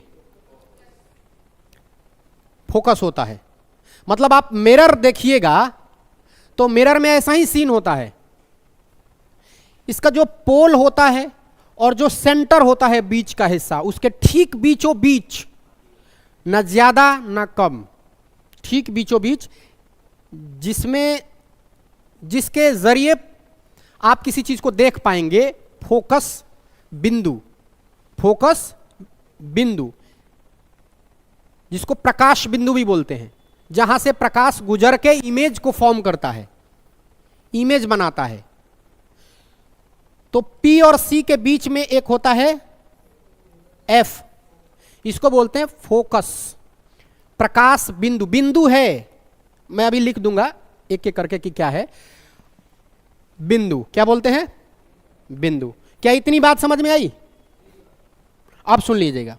फोकस होता है। मतलब आप मिरर देखिएगा तो मिरर में ऐसा ही सीन होता है। इसका जो पोल होता है और जो सेंटर होता है बीच का हिस्सा, उसके ठीक बीचों बीच, न ज्यादा न कम, ठीक बीचों बीच, जिसके जरिए आप किसी चीज को देख पाएंगे, फोकस बिंदु, जिसको प्रकाश बिंदु भी बोलते हैं, जहां से प्रकाश गुजर के इमेज को फॉर्म करता है, इमेज बनाता है। तो P और C के बीच में एक होता है F, इसको बोलते हैं फोकस, प्रकाश बिंदु। बिंदु है, मैं अभी लिख दूंगा एक एक करके कि क्या है बिंदु। क्या बोलते हैं? बिंदु। क्या इतनी बात समझ में आई? अब सुन लीजिएगा।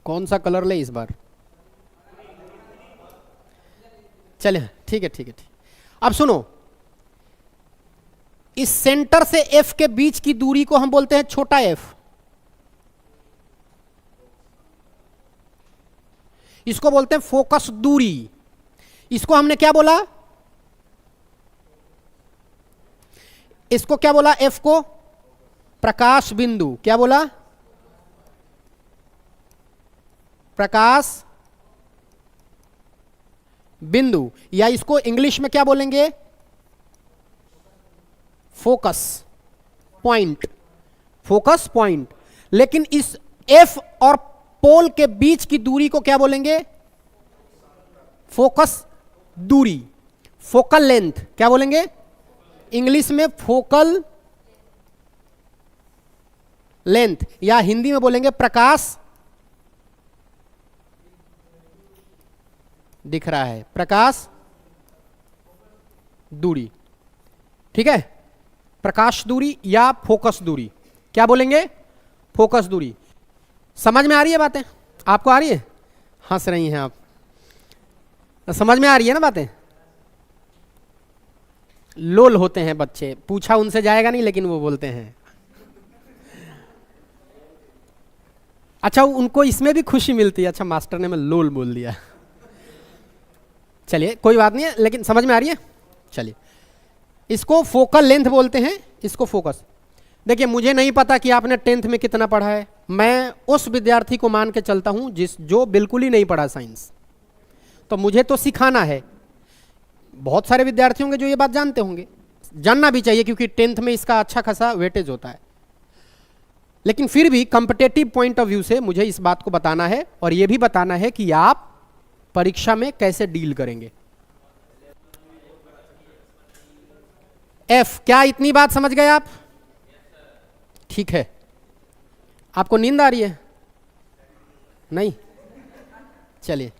कौन सा कलर ले इस बार? चले, ठीक है ठीक है ठीक। अब सुनो, इस सेंटर से एफ के बीच की दूरी को हम बोलते हैं छोटा एफ। इसको बोलते हैं फोकस दूरी। इसको हमने क्या बोला? इसको क्या बोला? एफ को प्रकाश बिंदु। क्या बोला? प्रकाश बिंदु, या इसको इंग्लिश में क्या बोलेंगे? Focus point. Focus point. लेकिन इस एफ और पोल के बीच की दूरी को क्या बोलेंगे? फोकस दूरी, फोकल लेंथ। क्या बोलेंगे इंग्लिश में? फोकल लेंथ, या हिंदी में बोलेंगे प्रकाश, दिख रहा है, प्रकाश दूरी। ठीक है, प्रकाश दूरी या फोकस दूरी, क्या बोलेंगे? फोकस दूरी। समझ में आ रही है बातें? आपको आ रही है? हंस रही हैं आप, समझ में आ रही है ना बातें? लोल होते हैं बच्चे, पूछा उनसे जाएगा नहीं लेकिन वो बोलते हैं। अच्छा, उनको इसमें भी खुशी मिलती है, अच्छा मास्टर ने मैं लोल बोल दिया। चलिए कोई बात नहीं है, लेकिन समझ में आ रही है। चलिए, इसको फोकल लेंथ बोलते हैं, इसको फोकस। देखिए, मुझे नहीं पता कि आपने 10th में कितना पढ़ा है। मैं उस विद्यार्थी को मान के चलता हूं जो बिल्कुल ही नहीं पढ़ा साइंस, तो मुझे तो सिखाना है। बहुत सारे विद्यार्थी होंगे जो ये बात जानते होंगे, जानना भी चाहिए क्योंकि 10th में इसका अच्छा खासा वेटेज होता है। लेकिन फिर भी कॉम्पिटेटिव पॉइंट ऑफ व्यू से मुझे इस बात को बताना है, और यह भी बताना है कि आप परीक्षा में कैसे डील करेंगे। एफ, क्या इतनी बात समझ गए आप? ठीक है। आपको नींद आ रही है? नहीं? चलिए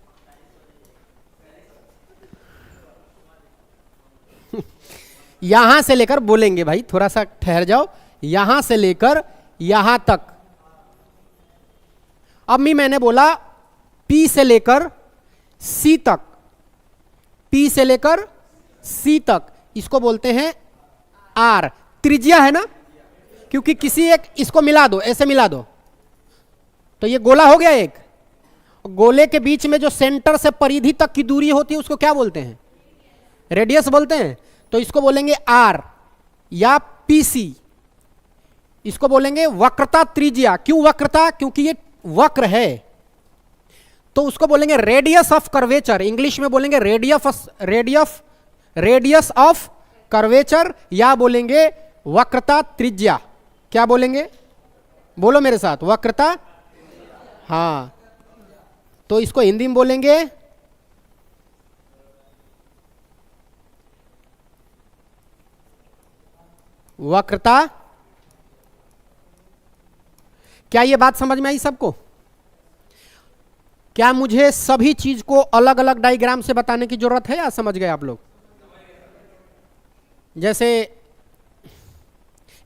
यहां से लेकर, बोलेंगे भाई थोड़ा सा ठहर जाओ, यहां से लेकर यहां तक। अब मैंने बोला P से लेकर C तक, P से लेकर C तक, इसको बोलते हैं R। त्रिज्या है ना, क्योंकि किसी एक, इसको मिला दो, ऐसे मिला दो तो ये गोला हो गया एक। गोले के बीच में जो सेंटर से परिधि तक की दूरी होती है उसको क्या बोलते हैं? रेडियस बोलते हैं। तो इसको बोलेंगे R या PC। इसको बोलेंगे वक्रता त्रिज्या। क्यों वक्रता? क्योंकि ये वक्र है, तो उसको बोलेंगे रेडियस ऑफ कर्वेचर। इंग्लिश में बोलेंगे रेडियस ऑफ कर्वेचर, या बोलेंगे वक्रता त्रिज्या। क्या बोलेंगे? बोलो मेरे साथ, वक्रता। हाँ, तो इसको हिंदी में बोलेंगे वक्रता। क्या ये बात समझ में आई सबको? क्या मुझे सभी चीज को अलग अलग डायग्राम से बताने की जरूरत है, या समझ गए आप लोग? जैसे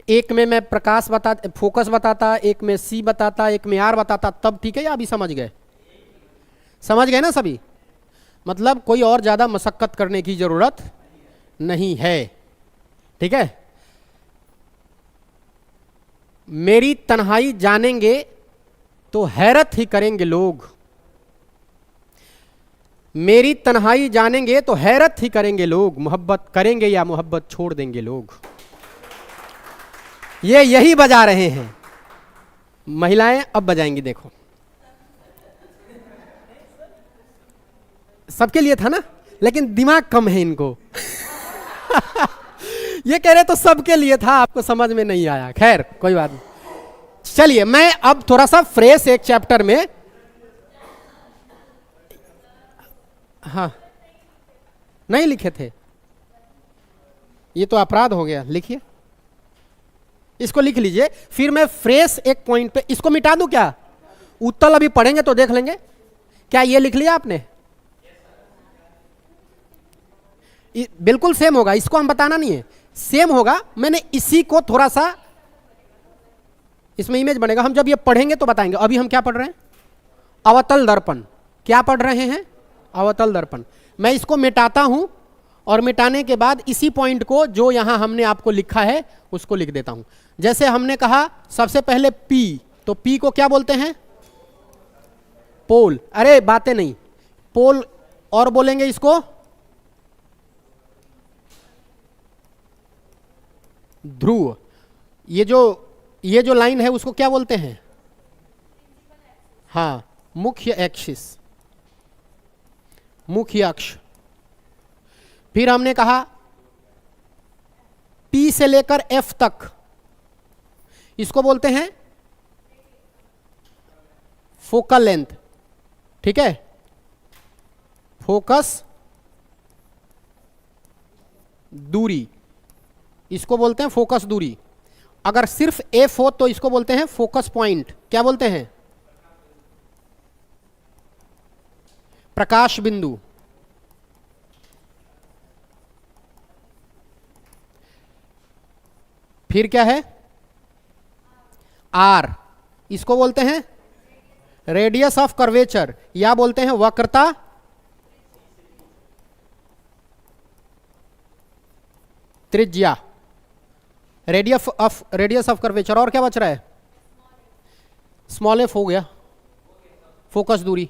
एक में मैं प्रकाश फोकस बताता, एक में C बताता, एक में R बताता, तब ठीक है, या अभी समझ गए? समझ गए ना सभी? मतलब कोई और ज्यादा मशक्कत करने की जरूरत नहीं है। ठीक है, मेरी तन्हाई जानेंगे तो हैरत ही करेंगे लोग। मेरी तन्हाई जानेंगे तो हैरत ही करेंगे लोग, मोहब्बत करेंगे या मोहब्बत छोड़ देंगे लोग। ये यही बजा रहे हैं महिलाएं, अब बजाएंगी। देखो, सबके लिए था ना, लेकिन दिमाग कम है इनको। ये कह रहे तो सबके लिए था, आपको समझ में नहीं आया। खैर कोई बात नहीं। चलिए, मैं अब थोड़ा सा फ्रेश एक चैप्टर में, हाँ नहीं लिखे थे, ये तो अपराध हो गया। लिखिए, इसको लिख लीजिए, फिर मैं फ्रेश एक पॉइंट पे इसको मिटा दूं क्या? उत्तल अभी पढ़ेंगे तो देख लेंगे। क्या ये लिख लिया आपने? बिल्कुल सेम होगा, इसको हम बताना नहीं है, सेम होगा। मैंने इसी को थोड़ा सा, इसमें इमेज बनेगा, हम जब ये पढ़ेंगे तो बताएंगे। अभी हम क्या पढ़ रहे हैं? अवतल दर्पण। क्या पढ़ रहे हैं? अवतल दर्पण। मैं इसको मिटाता हूं और मिटाने के बाद इसी पॉइंट को जो यहां हमने आपको लिखा है उसको लिख देता हूं। जैसे हमने कहा सबसे पहले P, तो P को क्या बोलते हैं? पोल। अरे बातें नहीं, पोल और बोलेंगे इसको ध्रुव। ये जो लाइन है उसको क्या बोलते हैं? हाँ, मुख्य एक्सिस, मुख्य अक्ष। फिर हमने कहा P से लेकर F तक, इसको बोलते हैं फोकल लेंथ। ठीक है, फोकस दूरी, इसको बोलते हैं फोकस दूरी। अगर सिर्फ F हो तो इसको बोलते हैं फोकस पॉइंट। क्या बोलते हैं? प्रकाश बिंदु। फिर क्या है? R, इसको बोलते हैं रेडियस ऑफ कर्वेचर या बोलते हैं वक्रता त्रिज्या, रेडियस ऑफ कर्वेचर। और क्या बच रहा है? स्मॉल एफ हो गया, फोकस दूरी।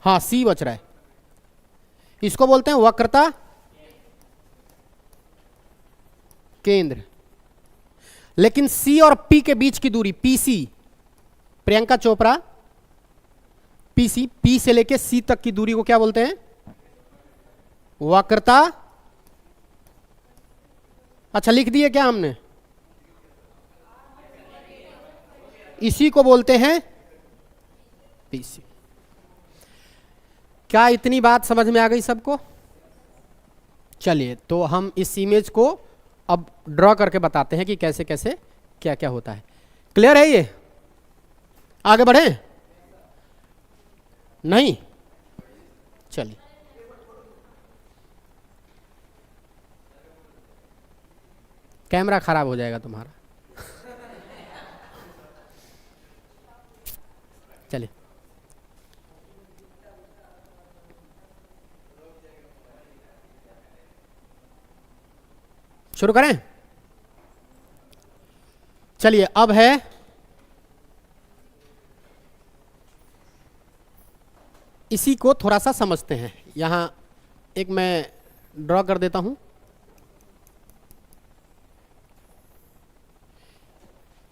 हाँ, सी बच रहा है, इसको बोलते हैं वक्रता केंद्र। लेकिन सी और पी के बीच की दूरी PC, Priyanka Chopra, PC, P से लेके सी तक की दूरी को क्या बोलते हैं? वक्रता। अच्छा, लिख दिए क्या हमने? इसी को बोलते हैं पीसी। क्या इतनी बात समझ में आ गई सबको? चलिए, तो हम इस इमेज को अब ड्रॉ करके बताते हैं कि कैसे कैसे क्या क्या होता है। क्लियर है? ये आगे बढ़े? नहीं? चलिए, कैमरा खराब हो जाएगा तुम्हारा। चलिए, शुरू करें? चलिए, अब है इसी को थोड़ा सा समझते हैं। यहां एक मैं ड्रॉ कर देता हूं।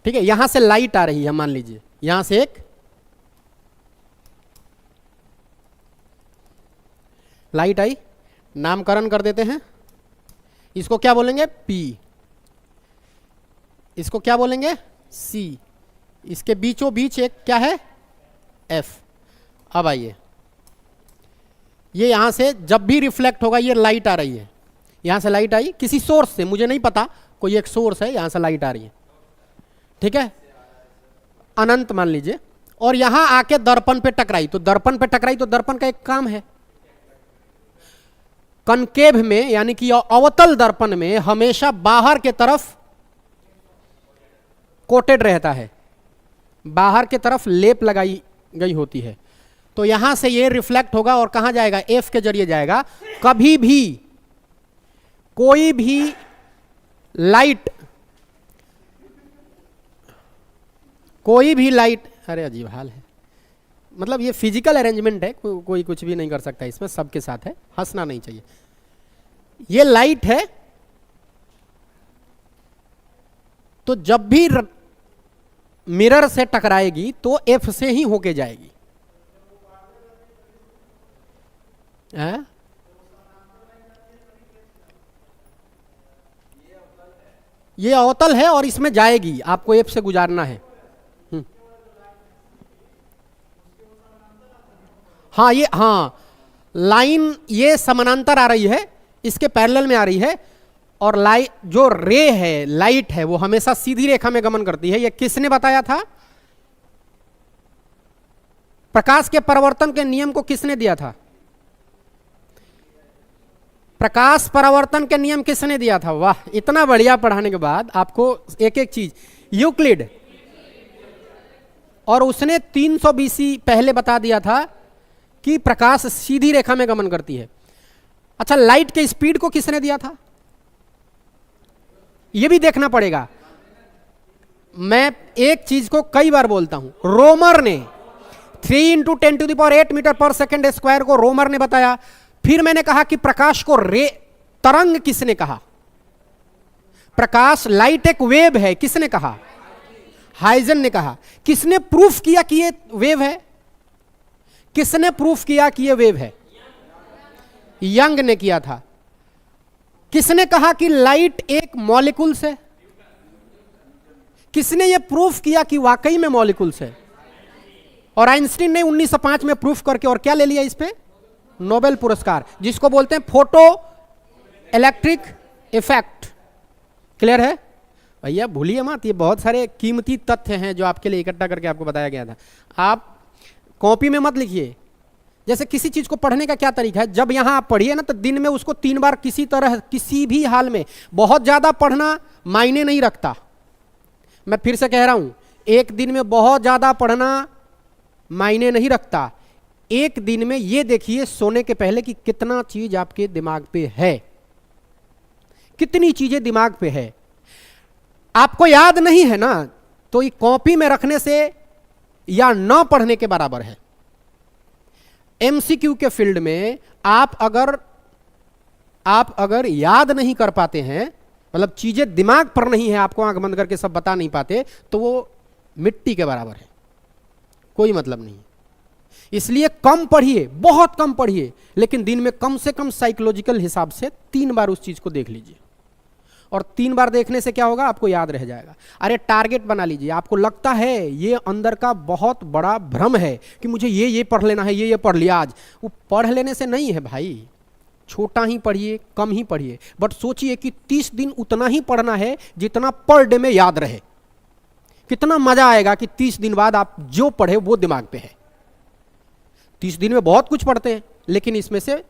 ठीक है, यहां से लाइट आ रही है, मान लीजिए यहां से एक लाइट आई, नामकरण कर देते हैं। इसको क्या बोलेंगे? P, इसको क्या बोलेंगे? C, इसके बीचों बीच एक क्या है? F। अब आइए, ये यहां से जब भी रिफ्लेक्ट होगा, ये लाइट आ रही है, यहां से लाइट आई किसी सोर्स से, मुझे नहीं पता, कोई एक सोर्स है, यहां से लाइट आ रही है। ठीक है, अनंत मान लीजिए, और यहां आके दर्पण पे टकराई। तो दर्पण पे टकराई तो दर्पण का एक काम है, कनकेव में यानी कि अवतल दर्पण में हमेशा बाहर के तरफ कोटेड रहता है, बाहर के तरफ लेप लगाई गई होती है। तो यहां से ये रिफ्लेक्ट होगा और कहां जाएगा? एफ के जरिए जाएगा। कभी भी कोई भी लाइट, अरे अजीब हाल है, मतलब ये फिजिकल अरेंजमेंट है, कोई कुछ भी नहीं कर सकता इसमें, सबके साथ है, हंसना नहीं चाहिए। ये लाइट है, तो जब भी मिरर से टकराएगी तो एफ से ही होके जाएगी। ये अवतल है और इसमें जाएगी, आपको एफ से गुजारना है। हाँ, ये हाँ लाइन ये समानांतर आ रही है, इसके पैरेलल में आ रही है, और लाइट जो रे है, लाइट है, वो हमेशा सीधी रेखा में गमन करती है। ये किसने बताया था? प्रकाश के परावर्तन के नियम को किसने दिया था? प्रकाश परावर्तन के नियम किसने दिया था? वाह, इतना बढ़िया पढ़ाने के बाद आपको एक एक चीज। यूक्लिड, और उसने 300 बीसी पहले बता दिया था कि प्रकाश सीधी रेखा में गमन करती है। अच्छा, लाइट के स्पीड को किसने दिया था? यह भी देखना पड़ेगा। मैं एक चीज को कई बार बोलता हूं, रोमर ने 3 × 10⁸ मीटर पर सेकेंड स्क्वायर को रोमर ने बताया। फिर मैंने कहा कि प्रकाश को तरंग किसने कहा? प्रकाश, लाइट एक वेव है, किसने कहा? हाइजन ने कहा। किसने प्रूफ किया कि ये वेव है? किसने प्रूफ किया कि ये वेव है? यंग ने किया था। किसने कहा कि लाइट एक मॉलिक्यूल्स है? किसने ये प्रूफ किया कि वाकई में मॉलिक्यूल्स है? और आइंस्टीन ने 1905 में प्रूफ करके और क्या ले लिया इस पे? नोबेल पुरस्कार, जिसको बोलते हैं फोटो इलेक्ट्रिक इफेक्ट। क्लियर है भैया? भूलिए मत, ये बहुत सारे कीमती तथ्य हैं जो आपके लिए इकट्ठा करके आपको बताया गया था। आप कॉपी में मत लिखिए। जैसे किसी चीज को पढ़ने का क्या तरीका है, जब यहां आप पढ़िए ना तो दिन में उसको 3 बार किसी तरह किसी भी हाल में, बहुत ज्यादा पढ़ना मायने नहीं रखता। मैं फिर से कह रहा हूं, एक दिन में बहुत ज्यादा पढ़ना मायने नहीं रखता। एक दिन में ये देखिए सोने के पहले कि कितना चीज आपके दिमाग पे है, कितनी चीजें दिमाग पे है। आपको याद नहीं है ना, तो ये कॉपी में रखने से या न पढ़ने के बराबर है। एमसीक्यू के फील्ड में आप अगर याद नहीं कर पाते हैं, मतलब चीजें दिमाग पर नहीं है, आपको आंख बंद करके सब बता नहीं पाते, तो वो मिट्टी के बराबर है, कोई मतलब नहीं। इसलिए कम पढ़िए, बहुत कम पढ़िए, लेकिन दिन में कम से कम साइकोलॉजिकल हिसाब से 3 बार उस चीज को देख लीजिए। और 3 बार देखने से क्या होगा? आपको याद रह जाएगा। अरे टारगेट बना लीजिए। आपको लगता है ये अंदर का बहुत बड़ा भ्रम है कि मुझे ये पढ़ लेना है, ये पढ़ लिया आज, वो पढ़ लेने से नहीं है भाई। छोटा ही पढ़िए, कम ही पढ़िए, बट सोचिए कि 30 दिन उतना ही पढ़ना है जितना पर डे में याद रहे। कितना मजा आएगा कि 30 दिन बाद आप जो पढ़े वो दिमाग पे है। 30 दिन में बहुत कुछ पढ़ते हैं, लेकिन इसमें से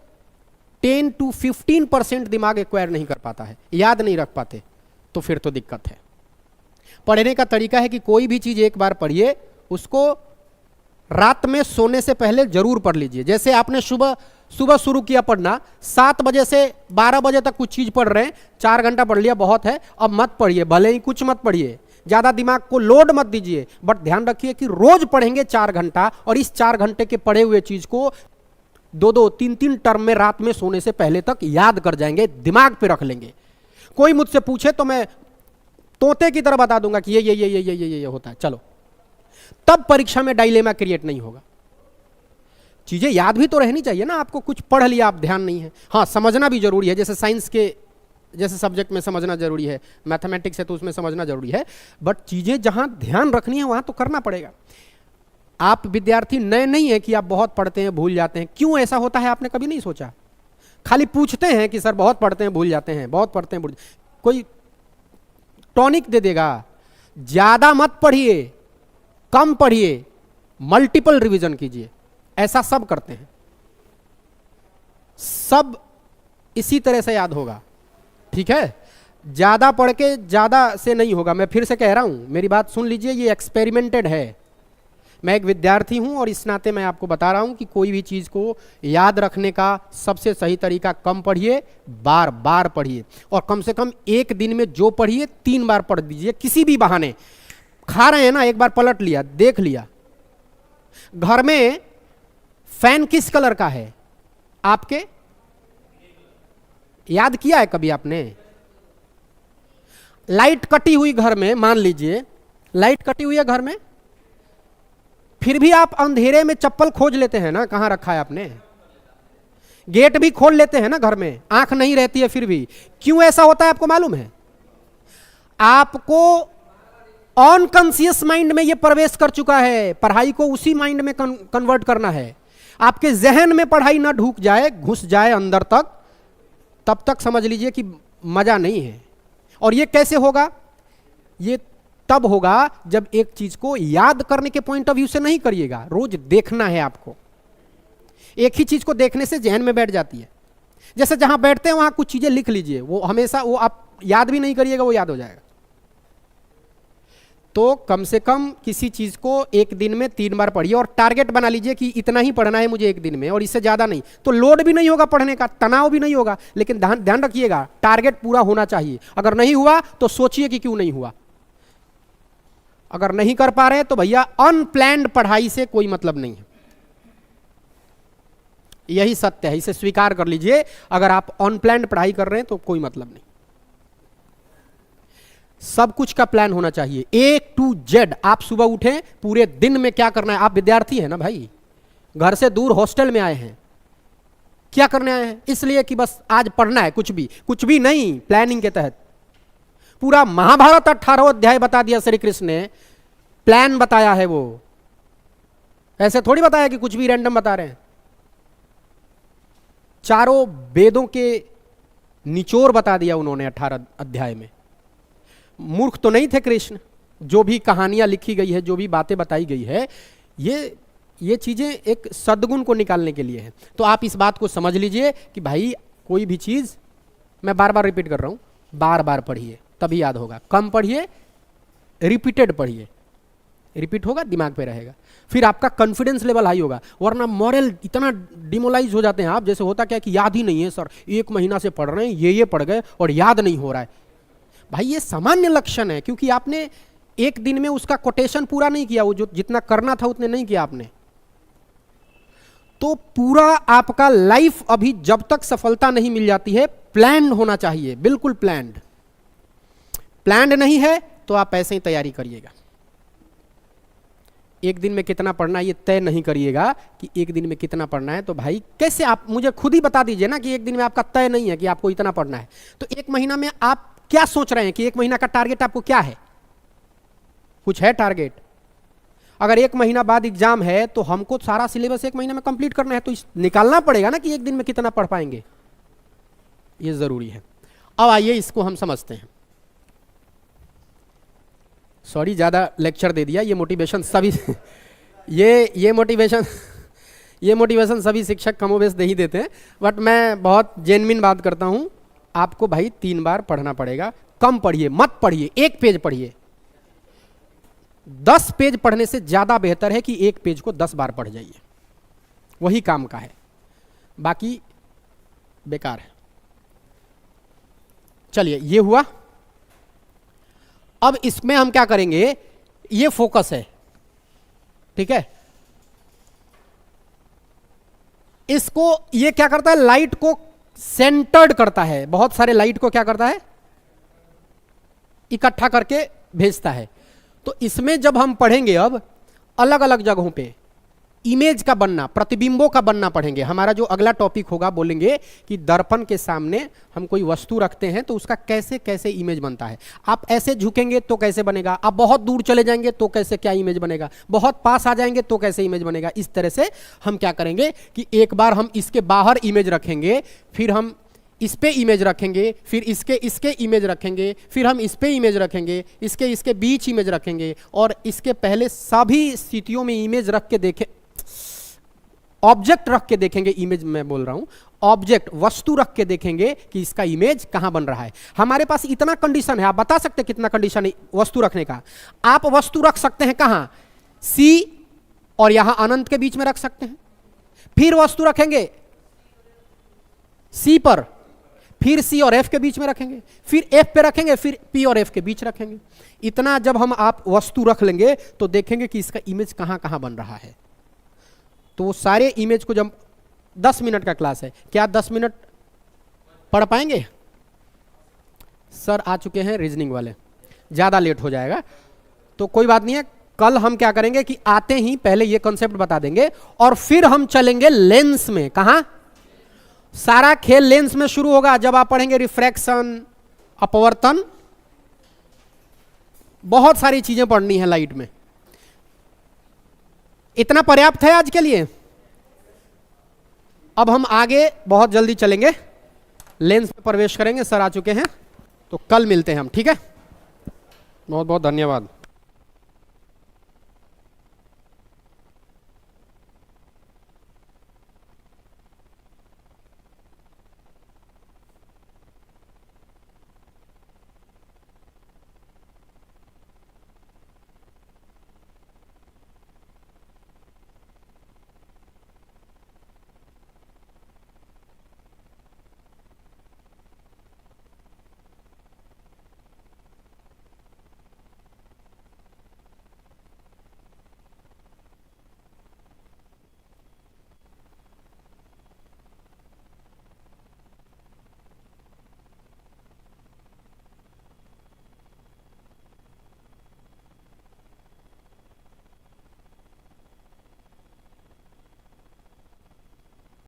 10 to 15% दिमाग एक्वायर नहीं कर पाता है, याद नहीं रख पाते, तो फिर तो दिक्कत है। पढ़ने का तरीका है कि कोई भी चीज एक बार पढ़िए, उसको रात में सोने से पहले जरूर पढ़ लीजिए। जैसे आपने सुबह शुरू किया पढ़ना, 7 बजे से 12 बजे तक कुछ चीज पढ़ रहे हैं, 4 घंटा पढ़ लिया, बहुत है, अब मत पढ़िए, भले ही कुछ मत पढ़िए, ज्यादा दिमाग को लोड मत दीजिए, बट ध्यान रखिए कि रोज पढ़ेंगे 4 घंटा, और इस 4 घंटे के पढ़े हुए चीज को 2-2, 3-3 टर्म में रात में सोने से पहले तक याद कर जाएंगे, दिमाग पे रख लेंगे। कोई मुझसे पूछे तो मैं तोते की तरह बता दूंगा कि ये होता है, चलो, तब परीक्षा में डायलेमा क्रिएट नहीं होगा। चीजें याद भी तो रहनी चाहिए ना आपको। कुछ पढ़ लिया आप, ध्यान नहीं है। हाँ, समझना भी जरूरी है, जैसे साइंस के जैसे सब्जेक्ट में समझना जरूरी है, मैथमेटिक्स है तो उसमें समझना जरूरी है, बट चीजें जहां ध्यान रखनी है वहां तो करना पड़ेगा। आप विद्यार्थी नए नहीं है कि आप बहुत पढ़ते हैं भूल जाते हैं। क्यों ऐसा होता है आपने कभी नहीं सोचा? खाली पूछते हैं कि सर बहुत पढ़ते हैं भूल जाते हैं, बहुत पढ़ते हैं भूल। कोई टॉनिक दे देगा? ज्यादा मत पढ़िए, कम पढ़िए, मल्टीपल रिवीजन कीजिए। ऐसा सब करते हैं, सब इसी तरह से याद होगा, ठीक है? ज्यादा पढ़ के ज्यादा से नहीं होगा। मैं फिर से कह रहा हूं, मेरी बात सुन लीजिए, ये एक्सपेरिमेंटेड है। मैं एक विद्यार्थी हूं और इस नाते मैं आपको बता रहा हूं कि कोई भी चीज को याद रखने का सबसे सही तरीका, कम पढ़िए, बार बार पढ़िए, और कम से कम एक दिन में जो पढ़िए 3 बार पढ़ दीजिए। किसी भी बहाने खा रहे हैं ना, एक बार पलट लिया, देख लिया। घर में फैन किस कलर का है आपके? याद किया है कभी आपने? लाइट कटी हुई घर में, मान लीजिए लाइट कटी हुई है घर में, फिर भी आप अंधेरे में चप्पल खोज लेते हैं ना, कहां रखा है आपने? गेट भी खोल लेते हैं ना घर में, आंख नहीं रहती है फिर भी। क्यों ऐसा होता है आपको मालूम है? आपको अनकॉन्शियस माइंड में यह प्रवेश कर चुका है, पढ़ाई को उसी माइंड में कन्वर्ट करना है। आपके जहन में पढ़ाई ना ढूक जाए, घुस जाए अंदर तक, तब तक समझ लीजिए कि मजा नहीं है। और ये कैसे होगा? ये तब होगा जब एक चीज को याद करने के पॉइंट ऑफ व्यू से नहीं करिएगा, रोज देखना है आपको। एक ही चीज को देखने से जहन में बैठ जाती है। जैसे जहां बैठते हैं वहां कुछ चीजें लिख लीजिए, वो हमेशा, वो आप याद भी नहीं करिएगा, वो याद हो जाएगा। तो कम से कम किसी चीज को एक दिन में 3 बार पढ़िए और टारगेट बना लीजिए कि इतना ही पढ़ना है मुझे एक दिन में और इससे ज्यादा नहीं। तो लोड भी नहीं होगा पढ़ने का, तनाव भी नहीं होगा, लेकिन ध्यान रखिएगा टारगेट पूरा होना चाहिए। अगर नहीं हुआ तो सोचिए कि क्यों नहीं हुआ। अगर नहीं कर पा रहे तो भैया अनप्लैन्ड पढ़ाई से कोई मतलब नहीं है, यही सत्य है, इसे स्वीकार कर लीजिए। अगर आप अनप्लैन्ड पढ़ाई कर रहे हैं तो कोई मतलब नहीं। सब कुछ का प्लान होना चाहिए, A to Z। आप सुबह उठें, पूरे दिन में क्या करना है। आप विद्यार्थी हैं ना भाई, घर से दूर हॉस्टल में आए हैं, क्या करने आए हैं? इसलिए कि बस आज पढ़ना है, कुछ भी नहीं, प्लानिंग के तहत। पूरा महाभारत 18 अध्याय बता दिया श्री कृष्ण ने, प्लान बताया है वो, ऐसे थोड़ी बताया कि कुछ भी रैंडम बता रहे हैं। चारों वेदों के निचोड़ बता दिया उन्होंने 18 अध्याय में। मूर्ख तो नहीं थे कृष्ण। जो भी कहानियां लिखी गई है, जो भी बातें बताई गई है, ये चीजें एक सद्गुण को निकालने के लिए है। तो आप इस बात को समझ लीजिए कि भाई कोई भी चीज, मैं बार बार रिपीट कर रहा हूं, बार बार पढ़िए तभी याद होगा। कम पढ़िए, रिपीटेड पढ़िए, रिपीट होगा, दिमाग पे रहेगा, फिर आपका कॉन्फिडेंस लेवल हाई होगा। वरना मॉरल इतना डिमोलाइज हो जाते हैं आप, जैसे होता क्या कि याद ही नहीं है सर, 1 महीना से पढ़ रहे हैं, ये पढ़ गए और याद नहीं हो रहा है। भाई ये सामान्य लक्षण है, क्योंकि आपने एक दिन में उसका कोटेशन पूरा नहीं किया, वो जो जितना करना था उतने नहीं किया आपने। तो पूरा आपका लाइफ अभी जब तक सफलता नहीं मिल जाती है, प्लान्ड होना चाहिए, बिल्कुल प्लान्ड। प्लान्ड नहीं है तो आप ऐसे ही तैयारी करिएगा। एक दिन में कितना पढ़ना है ये तय नहीं करिएगा कि एक दिन में कितना पढ़ना है। तो भाई कैसे, आप मुझे खुद ही बता दीजिए ना कि एक दिन में आपका तय नहीं है कि आपको इतना पढ़ना है। तो 1 महीना में आप क्या सोच रहे हैं कि 1 महीना का टारगेट आपको क्या है? कुछ है टारगेट? अगर 1 महीना बाद एग्जाम है तो हमको सारा सिलेबस 1 महीना में कंप्लीट करना है, तो निकालना पड़ेगा ना कि एक दिन में कितना पढ़ पाएंगे, ये जरूरी है। अब आइए इसको हम समझते हैं। सॉरी ज्यादा लेक्चर दे दिया, ये मोटिवेशन सभी ये मोटिवेशन सभी शिक्षक कमोबेश दे ही देते हैं, बट मैं बहुत जेन्युइन बात करता हूं। आपको भाई 3 बार पढ़ना पड़ेगा। कम पढ़िए, मत पढ़िए, 1 पेज पढ़िए। 10 पेज पढ़ने से ज्यादा बेहतर है कि 1 पेज को 10 बार पढ़ जाइए, वही काम का है, बाकी बेकार है। चलिए ये हुआ। अब इसमें हम क्या करेंगे, ये फोकस है, ठीक है। इसको ये क्या करता है, लाइट को सेंटर्ड करता है, बहुत सारे लाइट को क्या करता है, इकट्ठा करके भेजता है। तो इसमें जब हम पढ़ेंगे, अब अलग अलग जगहों पे इमेज का बनना, प्रतिबिंबों का बनना पढ़ेंगे। हमारा जो अगला टॉपिक होगा, बोलेंगे कि दर्पण के सामने हम कोई वस्तु रखते हैं तो उसका कैसे कैसे इमेज बनता है। आप ऐसे झुकेंगे तो कैसे बनेगा, आप बहुत दूर चले जाएंगे तो कैसे क्या इमेज बनेगा, बहुत पास आ जाएंगे तो कैसे इमेज बनेगा। इस तरह से हम क्या करेंगे कि एक बार हम इसके बाहर इमेज रखेंगे, फिर हम इस पे इमेज रखेंगे, फिर इसके इमेज रखेंगे, फिर हम इस पे इमेज रखेंगे, इसके बीच इमेज रखेंगे, और इसके पहले सभी स्थितियों में इमेज रख के देखें, ऑब्जेक्ट रख के देखेंगे। इमेज मैं बोल रहा हूं, ऑब्जेक्ट, वस्तु रख के देखेंगे कि इसका इमेज कहां बन रहा है। हमारे पास इतना कंडीशन है, आप बता सकते हैं कितना कंडीशन है वस्तु रखने का। आप वस्तु रख सकते हैं कहां, सी और यहां अनंत के बीच में रख सकते हैं। फिर वस्तु रखेंगे सी पर, फिर सी और एफ के बीच में रखेंगे, फिर एफ पे रखेंगे, फिर पी और एफ के बीच रखेंगे। इतना जब हम आप वस्तु रख लेंगे तो देखेंगे कि इसका इमेज कहां कहां बन रहा है। तो वो सारे इमेज को, जब 10 मिनट का क्लास है, क्या 10 मिनट पढ़ पाएंगे? सर आ चुके हैं रीजनिंग वाले, ज़्यादा लेट हो जाएगा, तो कोई बात नहीं है। कल हम क्या करेंगे कि आते ही पहले ये कॉन्सेप्ट बता देंगे और फिर हम चलेंगे लेंस में। कहां? सारा खेल लेंस में शुरू होगा जब आप पढ़ेंगे रिफ्रैक्शन, अपवर्तन, बहुत सारी चीजें पढ़नी है लाइट में। इतना पर्याप्त है आज के लिए। अब हम आगे बहुत जल्दी चलेंगे, लेंस में प्रवेश करेंगे। सर आ चुके हैं, तो कल मिलते हैं हम, ठीक है। बहुत बहुत धन्यवाद।